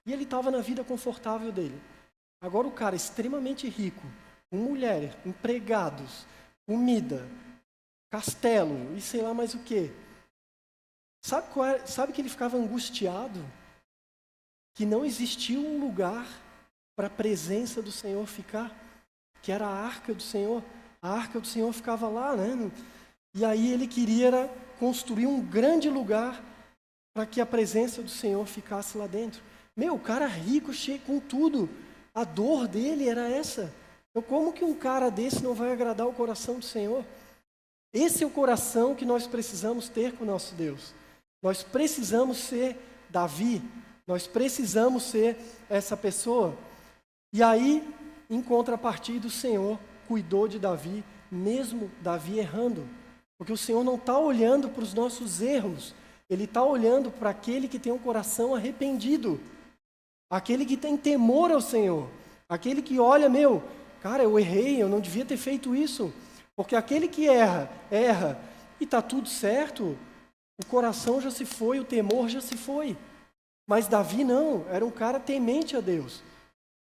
E ele estava na vida confortável dele. Agora o cara extremamente rico, com mulher, empregados, comida, castelo e sei lá mais o quê. Sabe que ele ficava angustiado? Que não existia um lugar para a presença do Senhor ficar, que era a arca do Senhor. A arca do Senhor ficava lá, né? E aí ele queria construir um grande lugar para que a presença do Senhor ficasse lá dentro. O cara rico, cheio com tudo. A dor dele era essa. Então, como que um cara desse não vai agradar o coração do Senhor? Esse é o coração que nós precisamos ter com o nosso Deus. Nós precisamos ser Davi. Nós precisamos ser essa pessoa. E aí, em contrapartida, o Senhor cuidou de Davi, mesmo Davi errando. Porque o Senhor não está olhando para os nossos erros. Ele está olhando para aquele que tem um coração arrependido. Aquele que tem temor ao Senhor. Aquele que olha, cara, eu errei, eu não devia ter feito isso. Porque aquele que erra e está tudo certo, o coração já se foi, o temor já se foi. Mas Davi não, era um cara temente a Deus.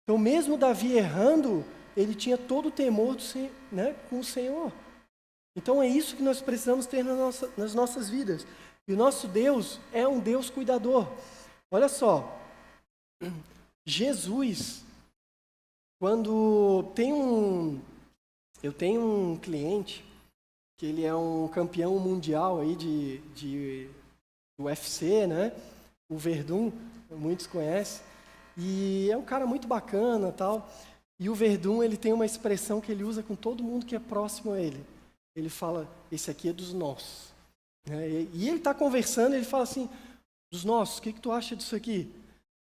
Então, mesmo Davi errando, ele tinha todo o temor com o Senhor. Então, é isso que nós precisamos ter nas nossas vidas. E o nosso Deus é um Deus cuidador. Olha só, Jesus, quando eu tenho um cliente, que ele é um campeão mundial aí de UFC, né? O Verdun, muitos conhecem. E é um cara muito bacana, tal. E o Verdun, ele tem uma expressão que ele usa com todo mundo que é próximo a ele. Ele fala, esse aqui é dos nossos. E ele está conversando, ele fala assim, dos nossos, o que tu acha disso aqui?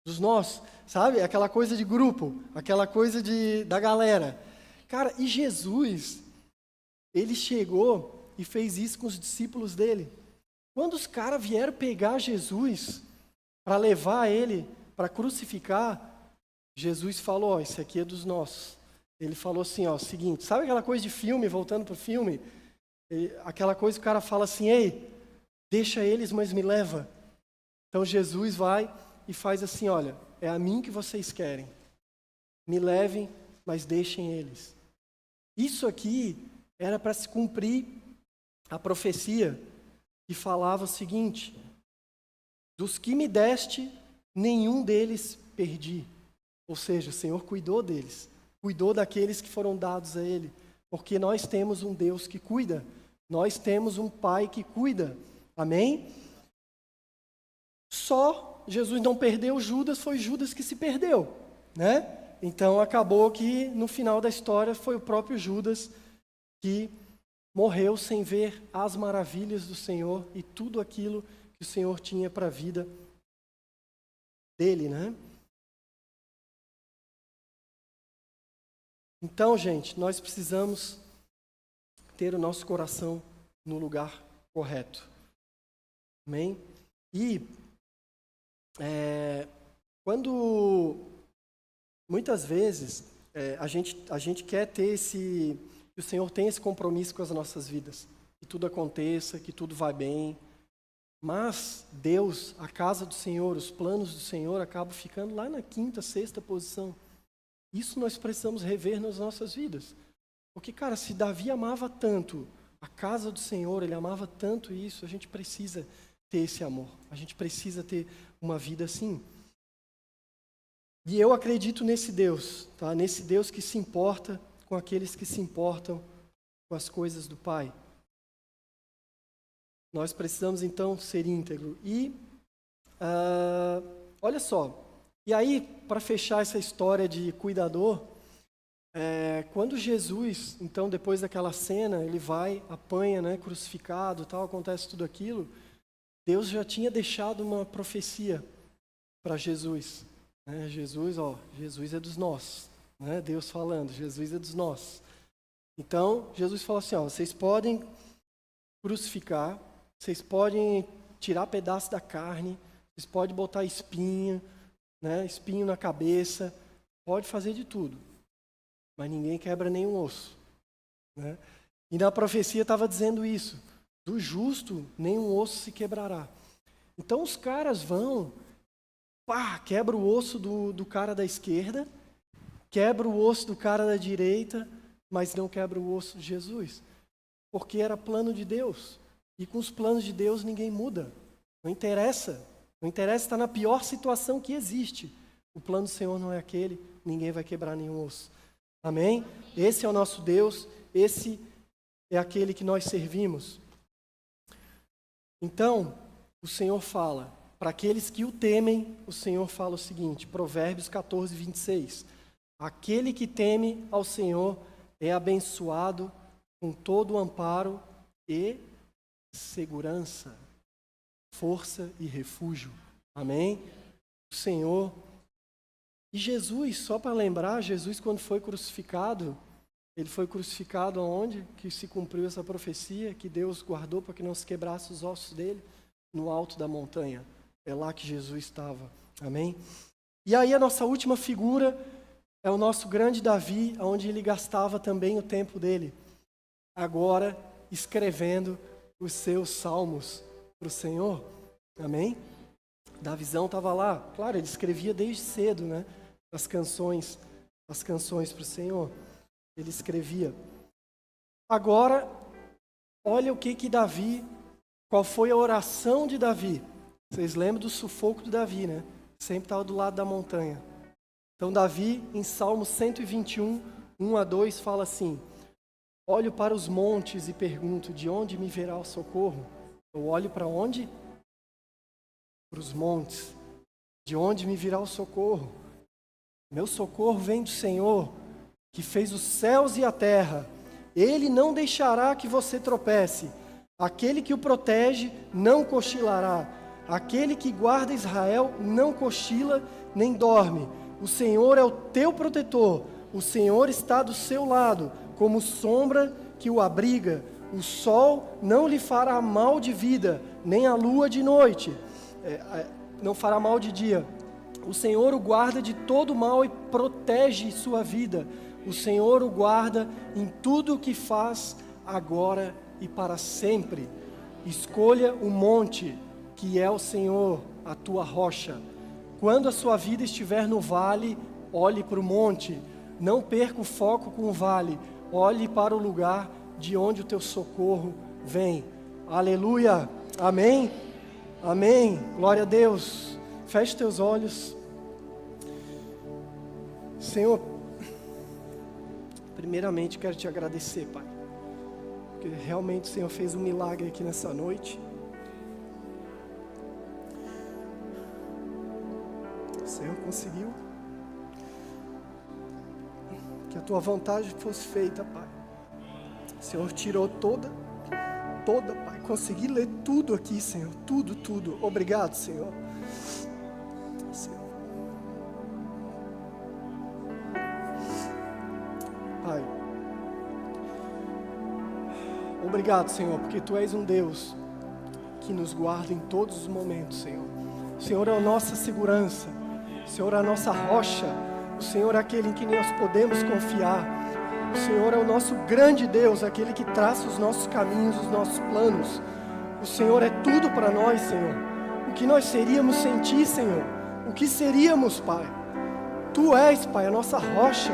Dos nossos, sabe? Aquela coisa de grupo, aquela coisa da galera. Cara, e Jesus, ele chegou e fez isso com os discípulos dele. Quando os caras vieram pegar Jesus para levar ele para crucificar, Jesus falou, esse aqui é dos nossos. Ele falou assim, seguinte, sabe aquela coisa de filme, voltando para o filme? Aquela coisa que o cara fala assim, ei, deixa eles, mas me leva. Então Jesus vai e faz assim, olha, é a mim que vocês querem. Me levem, mas deixem eles. Isso aqui era para se cumprir a profecia que falava o seguinte, dos que me deste, nenhum deles perdi. Ou seja, o Senhor cuidou deles, cuidou daqueles que foram dados a Ele, porque nós temos um Deus que cuida, nós temos um Pai que cuida, amém? Só Jesus não perdeu Judas, foi Judas que se perdeu, né? Então acabou que no final da história foi o próprio Judas que morreu sem ver as maravilhas do Senhor e tudo aquilo que o Senhor tinha para a vida dele, né? Então, gente, nós precisamos ter o nosso coração no lugar correto. Amém? E quando muitas vezes a gente quer ter que o Senhor tenha esse compromisso com as nossas vidas, que tudo aconteça, que tudo vai bem, mas Deus, a casa do Senhor, os planos do Senhor acabam ficando lá na 5ª, 6ª posição. Isso nós precisamos rever nas nossas vidas. Porque, cara, se Davi amava tanto a casa do Senhor, ele amava tanto isso, a gente precisa ter esse amor. A gente precisa ter uma vida assim. E eu acredito nesse Deus, tá? Nesse Deus que se importa com aqueles que se importam com as coisas do Pai. Nós precisamos, então, ser íntegro. E, olha só, e aí, para fechar essa história de cuidador, quando Jesus, então, depois daquela cena, ele vai, apanha, né, crucificado, tal, acontece tudo aquilo, Deus já tinha deixado uma profecia para Jesus. Né? Jesus é dos nossos. Né? Deus falando, Jesus é dos nossos. Então, Jesus falou assim, vocês podem crucificar, vocês podem tirar pedaço da carne, vocês podem botar espinho, né, espinho na cabeça, pode fazer de tudo, mas ninguém quebra nenhum osso. Né? E na profecia estava dizendo isso, do justo nenhum osso se quebrará. Então os caras vão, quebra o osso do cara da esquerda, quebra o osso do cara da direita, mas não quebra o osso de Jesus, porque era plano de Deus. E com os planos de Deus ninguém muda. Não interessa estar na pior situação que existe. O plano do Senhor não é aquele, ninguém vai quebrar nenhum osso. Amém? Esse é o nosso Deus, esse é aquele que nós servimos. Então, o Senhor fala, para aqueles que o temem, o Senhor fala o seguinte, Provérbios 14, 26. Aquele que teme ao Senhor é abençoado com todo o amparo e segurança, força e refúgio. Amém? O Senhor. E Jesus, só para lembrar, Jesus quando foi crucificado, ele foi crucificado aonde? Que se cumpriu essa profecia, que Deus guardou para que não se quebrasse os ossos dele, no alto da montanha. É lá que Jesus estava. Amém? E aí a nossa última figura é o nosso grande Davi, onde ele gastava também o tempo dele. Agora, escrevendo os seus salmos para o Senhor. Davizão estava lá. Claro, ele escrevia desde cedo, né? As canções as canções para o Senhor, ele escrevia. Agora, olha o que Davi, qual foi a oração de Davi. Vocês lembram do sufoco de Davi, né? Sempre estava do lado da montanha. Então Davi, em Salmo 121, 1-2, fala assim: olho para os montes e pergunto, de onde me virá o socorro? Eu olho para onde? Para os montes. De onde me virá o socorro? Meu socorro vem do Senhor, que fez os céus e a terra. Ele não deixará que você tropece. Aquele que o protege não cochilará. Aquele que guarda Israel não cochila nem dorme. O Senhor é o teu protetor. O Senhor está do seu lado, como sombra que o abriga. O sol não lhe fará mal de vida, nem a lua de noite. Não fará mal de dia. O Senhor o guarda de todo mal e protege sua vida. O Senhor o guarda em tudo o que faz, agora e para sempre. Escolha o monte, que é o Senhor, a tua rocha. Quando a sua vida estiver no vale, olhe para o monte. Não perca o foco com o vale. Olhe para o lugar de onde o teu socorro vem. Aleluia. Amém. Amém. Glória a Deus. Feche teus olhos. Senhor, primeiramente quero te agradecer, Pai, porque realmente o Senhor fez um milagre aqui nessa noite. O Senhor conseguiu que a tua vontade fosse feita, Pai. O Senhor tirou toda, Pai. Consegui ler tudo aqui, Senhor. Tudo. Obrigado, Senhor. Pai, obrigado, Senhor, porque Tu és um Deus que nos guarda em todos os momentos, Senhor. O Senhor é a nossa segurança. O Senhor é a nossa rocha. O Senhor é aquele em que nós podemos confiar. O Senhor é o nosso grande Deus, aquele que traça os nossos caminhos, os nossos planos. O Senhor é tudo para nós, Senhor. O que nós seríamos sem Ti, Senhor? O que seríamos, Pai? Tu és, Pai, a nossa rocha.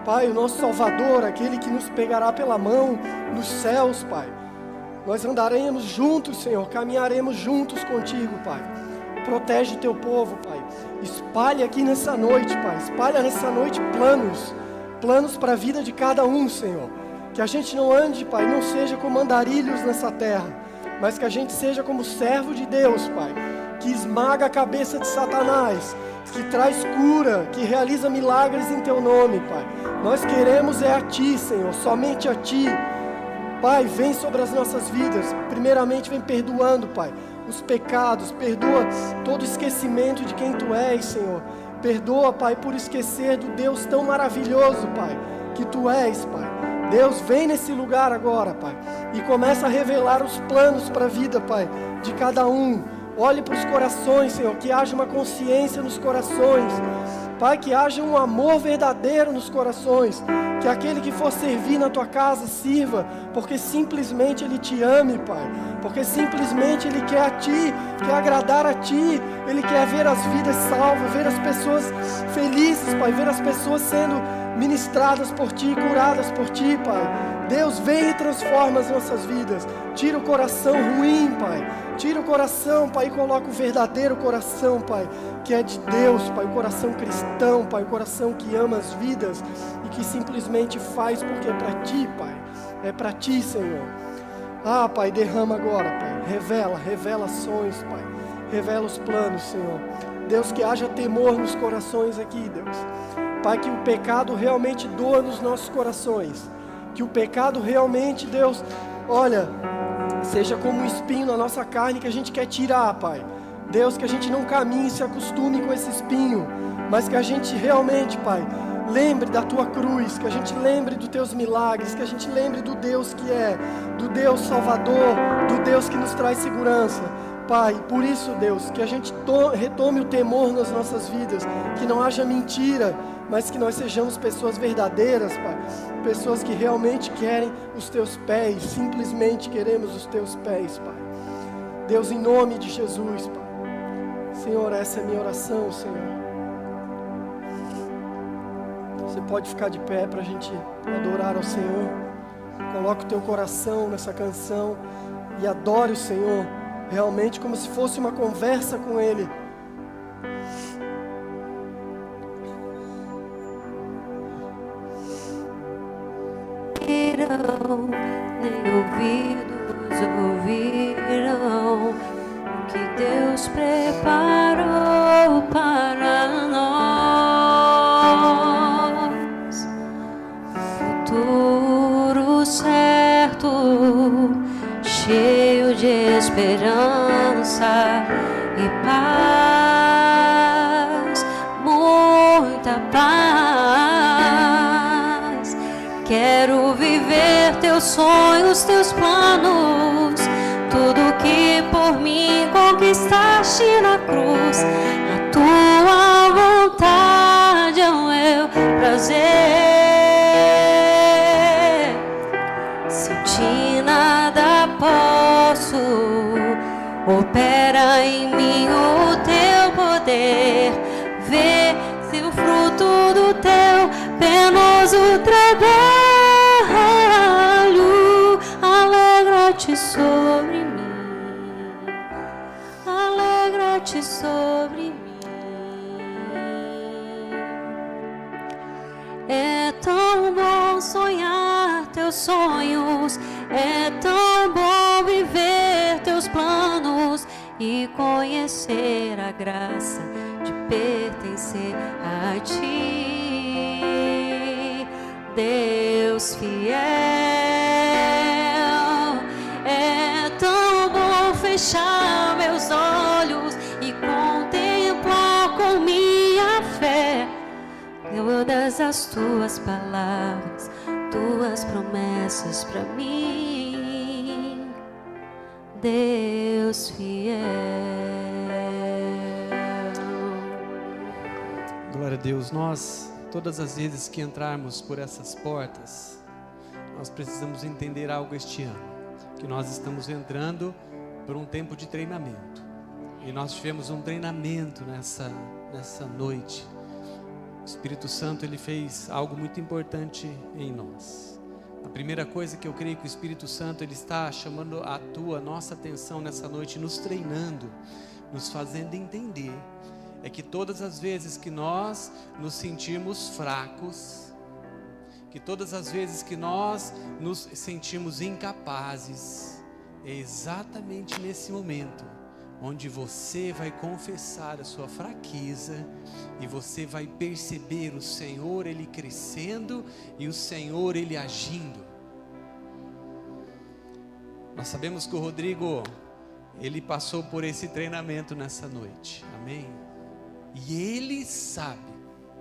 Pai, o nosso Salvador, aquele que nos pegará pela mão nos céus, Pai. Nós andaremos juntos, Senhor, caminharemos juntos contigo, Pai. Protege o Teu povo, Pai. Espalha aqui nessa noite, Pai. Espalha nessa noite planos para a vida de cada um, Senhor. Que a gente não ande, Pai, não seja como andarilhos nessa terra, mas que a gente seja como servo de Deus, Pai, que esmaga a cabeça de Satanás, que traz cura, que realiza milagres em Teu nome, Pai. Nós queremos a Ti, Senhor, somente a Ti. Pai, vem sobre as nossas vidas. Primeiramente, vem perdoando, Pai, os pecados. Perdoa todo esquecimento de quem Tu és, Senhor. Perdoa, Pai, por esquecer do Deus tão maravilhoso, Pai, que Tu és, Pai. Deus, vem nesse lugar agora, Pai, e começa a revelar os planos para a vida, Pai, de cada um. Olhe para os corações, Senhor, que haja uma consciência nos corações. Pai, que haja um amor verdadeiro nos corações. Que aquele que for servir na Tua casa, sirva, porque simplesmente Ele Te ame, Pai. Porque simplesmente Ele quer a Ti, quer agradar a Ti. Ele quer ver as vidas salvas, ver as pessoas felizes, Pai. Ver as pessoas sendo ministradas por Ti, curadas por Ti, Pai. Deus, vem e transforma as nossas vidas. Tira o coração ruim, Pai. Tira o coração, Pai, e coloca o verdadeiro coração, Pai, que é de Deus, Pai, o coração cristão, Pai, o coração que ama as vidas e que simplesmente faz porque é para Ti, Pai. É para Ti, Senhor. Ah, Pai, derrama agora, Pai. Revela sonhos, Pai. Revela os planos, Senhor. Deus, que haja temor nos corações aqui, Deus. Pai, que o pecado realmente doa nos nossos corações. Que o pecado realmente, Deus, olha, seja como um espinho na nossa carne que a gente quer tirar, Pai. Deus, que a gente não caminhe e se acostume com esse espinho, mas que a gente realmente, Pai, lembre da Tua cruz, que a gente lembre dos Teus milagres, que a gente lembre do Deus que é, do Deus Salvador, do Deus que nos traz segurança. Pai, por isso, Deus, que a gente retome o temor nas nossas vidas, que não haja mentira, mas que nós sejamos pessoas verdadeiras, Pai, pessoas que realmente querem os Teus pés, simplesmente queremos os Teus pés, Pai. Deus, em nome de Jesus, Pai. Senhor, essa é a minha oração, Senhor. Você pode ficar de pé para a gente adorar ao Senhor. Coloca o teu coração nessa canção e adore o Senhor, realmente como se fosse uma conversa com Ele. Nem ouvidos ouviram o que Deus preparou para nós. Futuro certo, cheio de esperança e paz, muita paz. Quero viver teus sonhos, teus planos, tudo que por mim conquistaste na cruz. A tua vontade é o meu prazer. Sem ti nada posso, opera em mim o teu poder. Vê se o fruto do teu penoso trabalho alegra-te sobre mim, alegra-te sobre mim. É tão bom sonhar teus sonhos, é tão bom viver teus planos e conhecer a graça de pertencer a ti, Deus fiel. É tão bom fechar meus olhos e contemplar com minha fé todas as tuas palavras, tuas promessas para mim, Deus fiel. Glória a Deus. Nós, todas as vezes que entrarmos por essas portas, nós precisamos entender algo este ano, que nós estamos entrando por um tempo de treinamento, e nós tivemos um treinamento nessa noite. O Espírito Santo, ele fez algo muito importante em nós. A primeira coisa que eu creio que o Espírito Santo, ele está chamando a nossa atenção nessa noite, nos treinando, nos fazendo entender, é que todas as vezes que nós nos sentirmos fracos, que todas as vezes que nós nos sentimos incapazes, é exatamente nesse momento onde você vai confessar a sua fraqueza e você vai perceber o Senhor, ele crescendo e o Senhor, ele agindo. Nós sabemos que o Rodrigo, ele passou por esse treinamento nessa noite, amém? E ele sabe,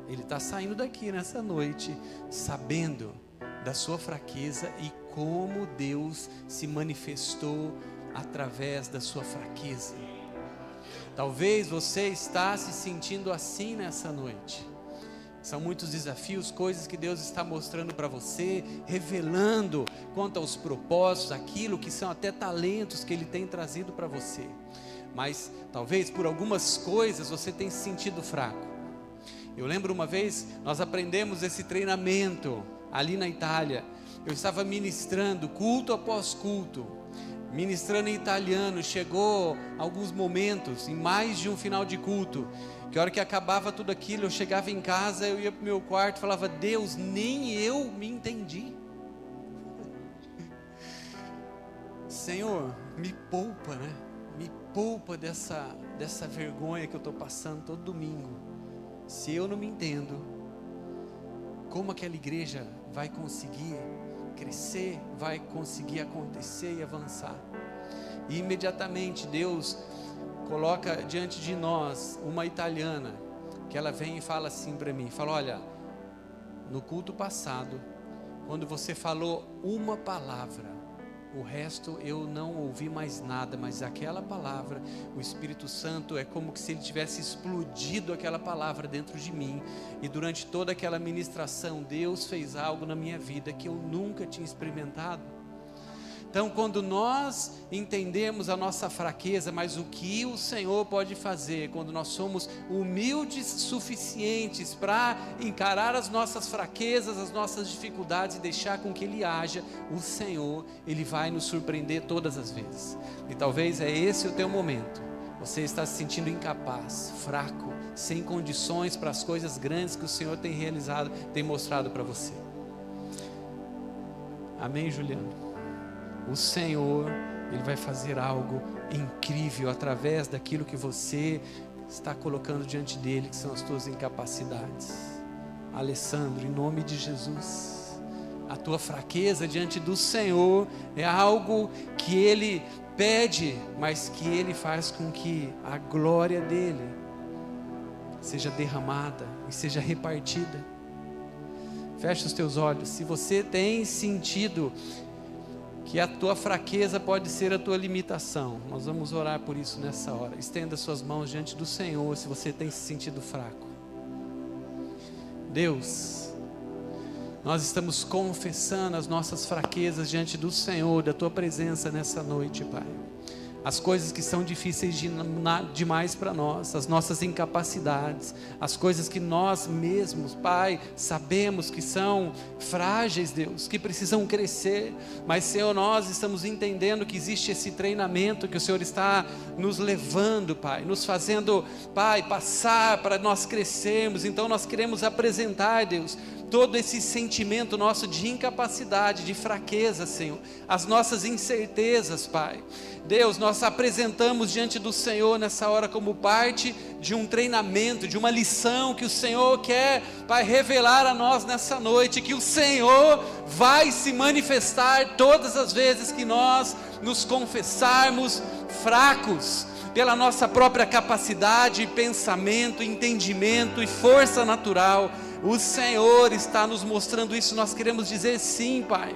ele está saindo daqui nessa noite sabendo da sua fraqueza e como Deus se manifestou através da sua fraqueza. Talvez você está se sentindo assim nessa noite. São muitos desafios, coisas que Deus está mostrando para você, revelando quanto aos propósitos, aquilo que são até talentos que Ele tem trazido para você. Mas talvez por algumas coisas você tenha se sentido fraco. Eu lembro uma vez, nós aprendemos esse treinamento ali na Itália. Eu estava ministrando culto após culto, ministrando em italiano. Chegou alguns momentos, em mais de um final de culto, que a hora que acabava tudo aquilo, eu chegava em casa, eu ia para o meu quarto e falava: Deus, nem eu me entendi. Senhor, me poupa, né? Me poupa dessa vergonha que eu estou passando todo domingo. Se eu não me entendo, como aquela igreja vai conseguir crescer, vai conseguir acontecer e avançar? E imediatamente Deus coloca diante de nós uma italiana, que ela vem e fala assim para mim, fala: olha, no culto passado, quando você falou uma palavra, o resto eu não ouvi mais nada, mas aquela palavra, o Espírito Santo é como se ele tivesse explodido aquela palavra dentro de mim, e durante toda aquela ministração, Deus fez algo na minha vida que eu nunca tinha experimentado. Então, quando nós entendemos a nossa fraqueza, mas o que o Senhor pode fazer, quando nós somos humildes suficientes para encarar as nossas fraquezas, as nossas dificuldades e deixar com que Ele haja, o Senhor, Ele vai nos surpreender todas as vezes. E talvez é esse o teu momento. Você está se sentindo incapaz, fraco, sem condições para as coisas grandes que o Senhor tem realizado, tem mostrado para você. Amém, Juliano? O Senhor, Ele vai fazer algo incrível através daquilo que você está colocando diante dEle, que são as tuas incapacidades. Alessandro, em nome de Jesus, a tua fraqueza diante do Senhor é algo que Ele pede, mas que Ele faz com que a glória dEle seja derramada e seja repartida. Fecha os teus olhos. Se você tem sentido que a tua fraqueza pode ser a tua limitação, nós vamos orar por isso nessa hora. Estenda suas mãos diante do Senhor se você tem se sentido fraco. Deus, nós estamos confessando as nossas fraquezas diante do Senhor, da tua presença nessa noite, Pai. As coisas que são difíceis demais para nós, as nossas incapacidades, as coisas que nós mesmos, Pai, sabemos que são frágeis, Deus, que precisam crescer, mas, Senhor, nós estamos entendendo que existe esse treinamento que o Senhor está nos levando, Pai, nos fazendo, Pai, passar para nós crescermos. Então nós queremos apresentar, Deus, todo esse sentimento nosso de incapacidade, de fraqueza, Senhor, as nossas incertezas, Pai. Deus, nós apresentamos diante do Senhor nessa hora como parte de um treinamento, de uma lição que o Senhor quer, Pai, revelar a nós nessa noite, que o Senhor vai se manifestar todas as vezes que nós nos confessarmos fracos, pela nossa própria capacidade, pensamento, entendimento e força natural. O Senhor está nos mostrando isso. Nós queremos dizer sim, Pai,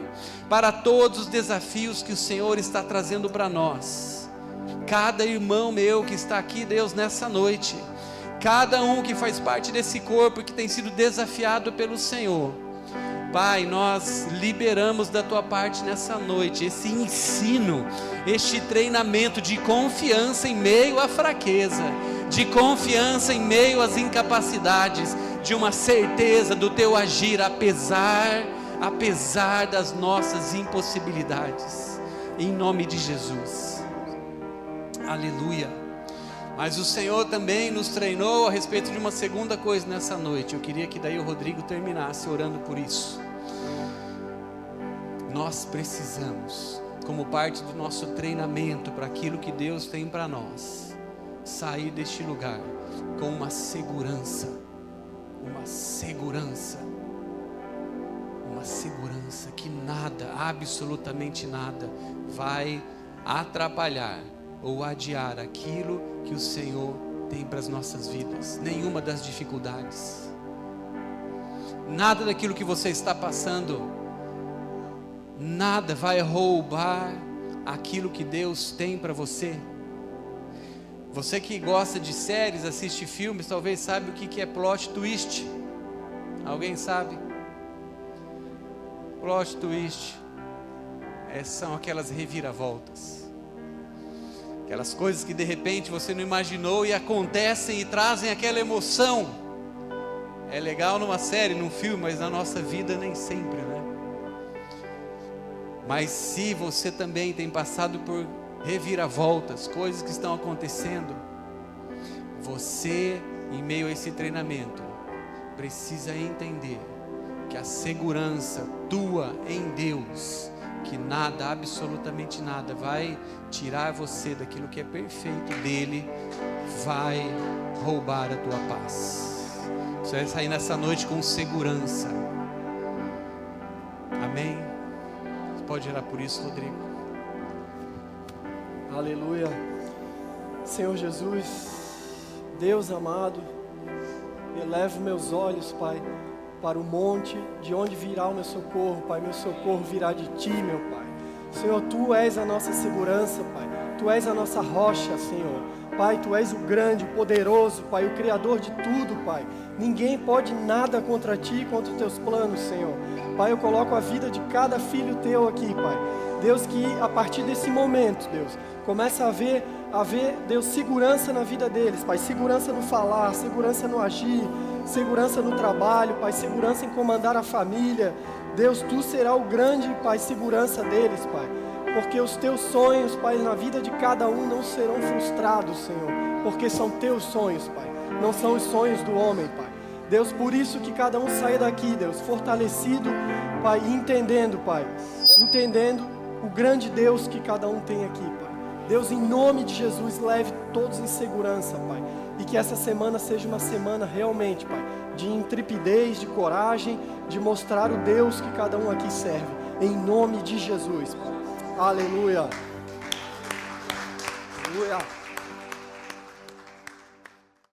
para todos os desafios que o Senhor está trazendo para nós. Cada irmão meu que está aqui, Deus, nessa noite, cada um que faz parte desse corpo que tem sido desafiado pelo Senhor, Pai, nós liberamos da tua parte nessa noite esse ensino, este treinamento de confiança em meio à fraqueza, de confiança em meio às incapacidades, de uma certeza do teu agir, apesar das nossas impossibilidades, em nome de Jesus. Aleluia. Mas o Senhor também nos treinou a respeito de uma segunda coisa nessa noite. Eu queria que daí o Rodrigo terminasse orando por isso. Nós precisamos, como parte do nosso treinamento para aquilo que Deus tem para nós, sair deste lugar com uma segurança que nada, absolutamente nada, vai atrapalhar ou adiar aquilo que o Senhor tem para as nossas vidas. Nenhuma das dificuldades, nada daquilo que você está passando, nada vai roubar aquilo que Deus tem para você. Você que gosta de séries, assiste filmes, talvez sabe o que é plot twist. Alguém sabe? Plot twist são aquelas reviravoltas, aquelas coisas que de repente você não imaginou e acontecem e trazem aquela emoção. É legal numa série, num filme, mas na nossa vida nem sempre, né? Mas se você também tem passado por reviravoltas, coisas que estão acontecendo, você, em meio a esse treinamento, precisa entender que a segurança tua em Deus, que nada, absolutamente nada, vai tirar você daquilo que é perfeito dele, vai roubar a tua paz. Você vai sair nessa noite com segurança. Amém? Você pode orar por isso, Rodrigo? Aleluia. Senhor Jesus, Deus amado, elevo meus olhos, Pai, para o monte, de onde virá o meu socorro, Pai. Meu socorro virá de Ti, meu Pai. Senhor, Tu és a nossa segurança, Pai. Tu és a nossa rocha, Senhor. Pai, Tu és o grande, o poderoso, Pai, o Criador de tudo, Pai. Ninguém pode nada contra Ti, contra os Teus planos, Senhor. Pai, eu coloco a vida de cada filho Teu aqui, Pai. Deus, que a partir desse momento, Deus, começa a haver, Deus, segurança na vida deles, Pai. Segurança no falar, segurança no agir, segurança no trabalho, Pai. Segurança em comandar a família. Deus, Tu será o grande, Pai, segurança deles, Pai. Porque os Teus sonhos, Pai, na vida de cada um não serão frustrados, Senhor. Porque são Teus sonhos, Pai. Não são os sonhos do homem, Pai. Deus, por isso que cada um saia daqui, Deus, fortalecido, Pai, e entendendo, Pai. Entendendo o grande Deus que cada um tem aqui, Pai. Deus, em nome de Jesus, leve todos em segurança, Pai. E que essa semana seja uma semana realmente, Pai, de intrepidez, de coragem, de mostrar o Deus que cada um aqui serve. Em nome de Jesus, Pai. Aleluia. Aleluia.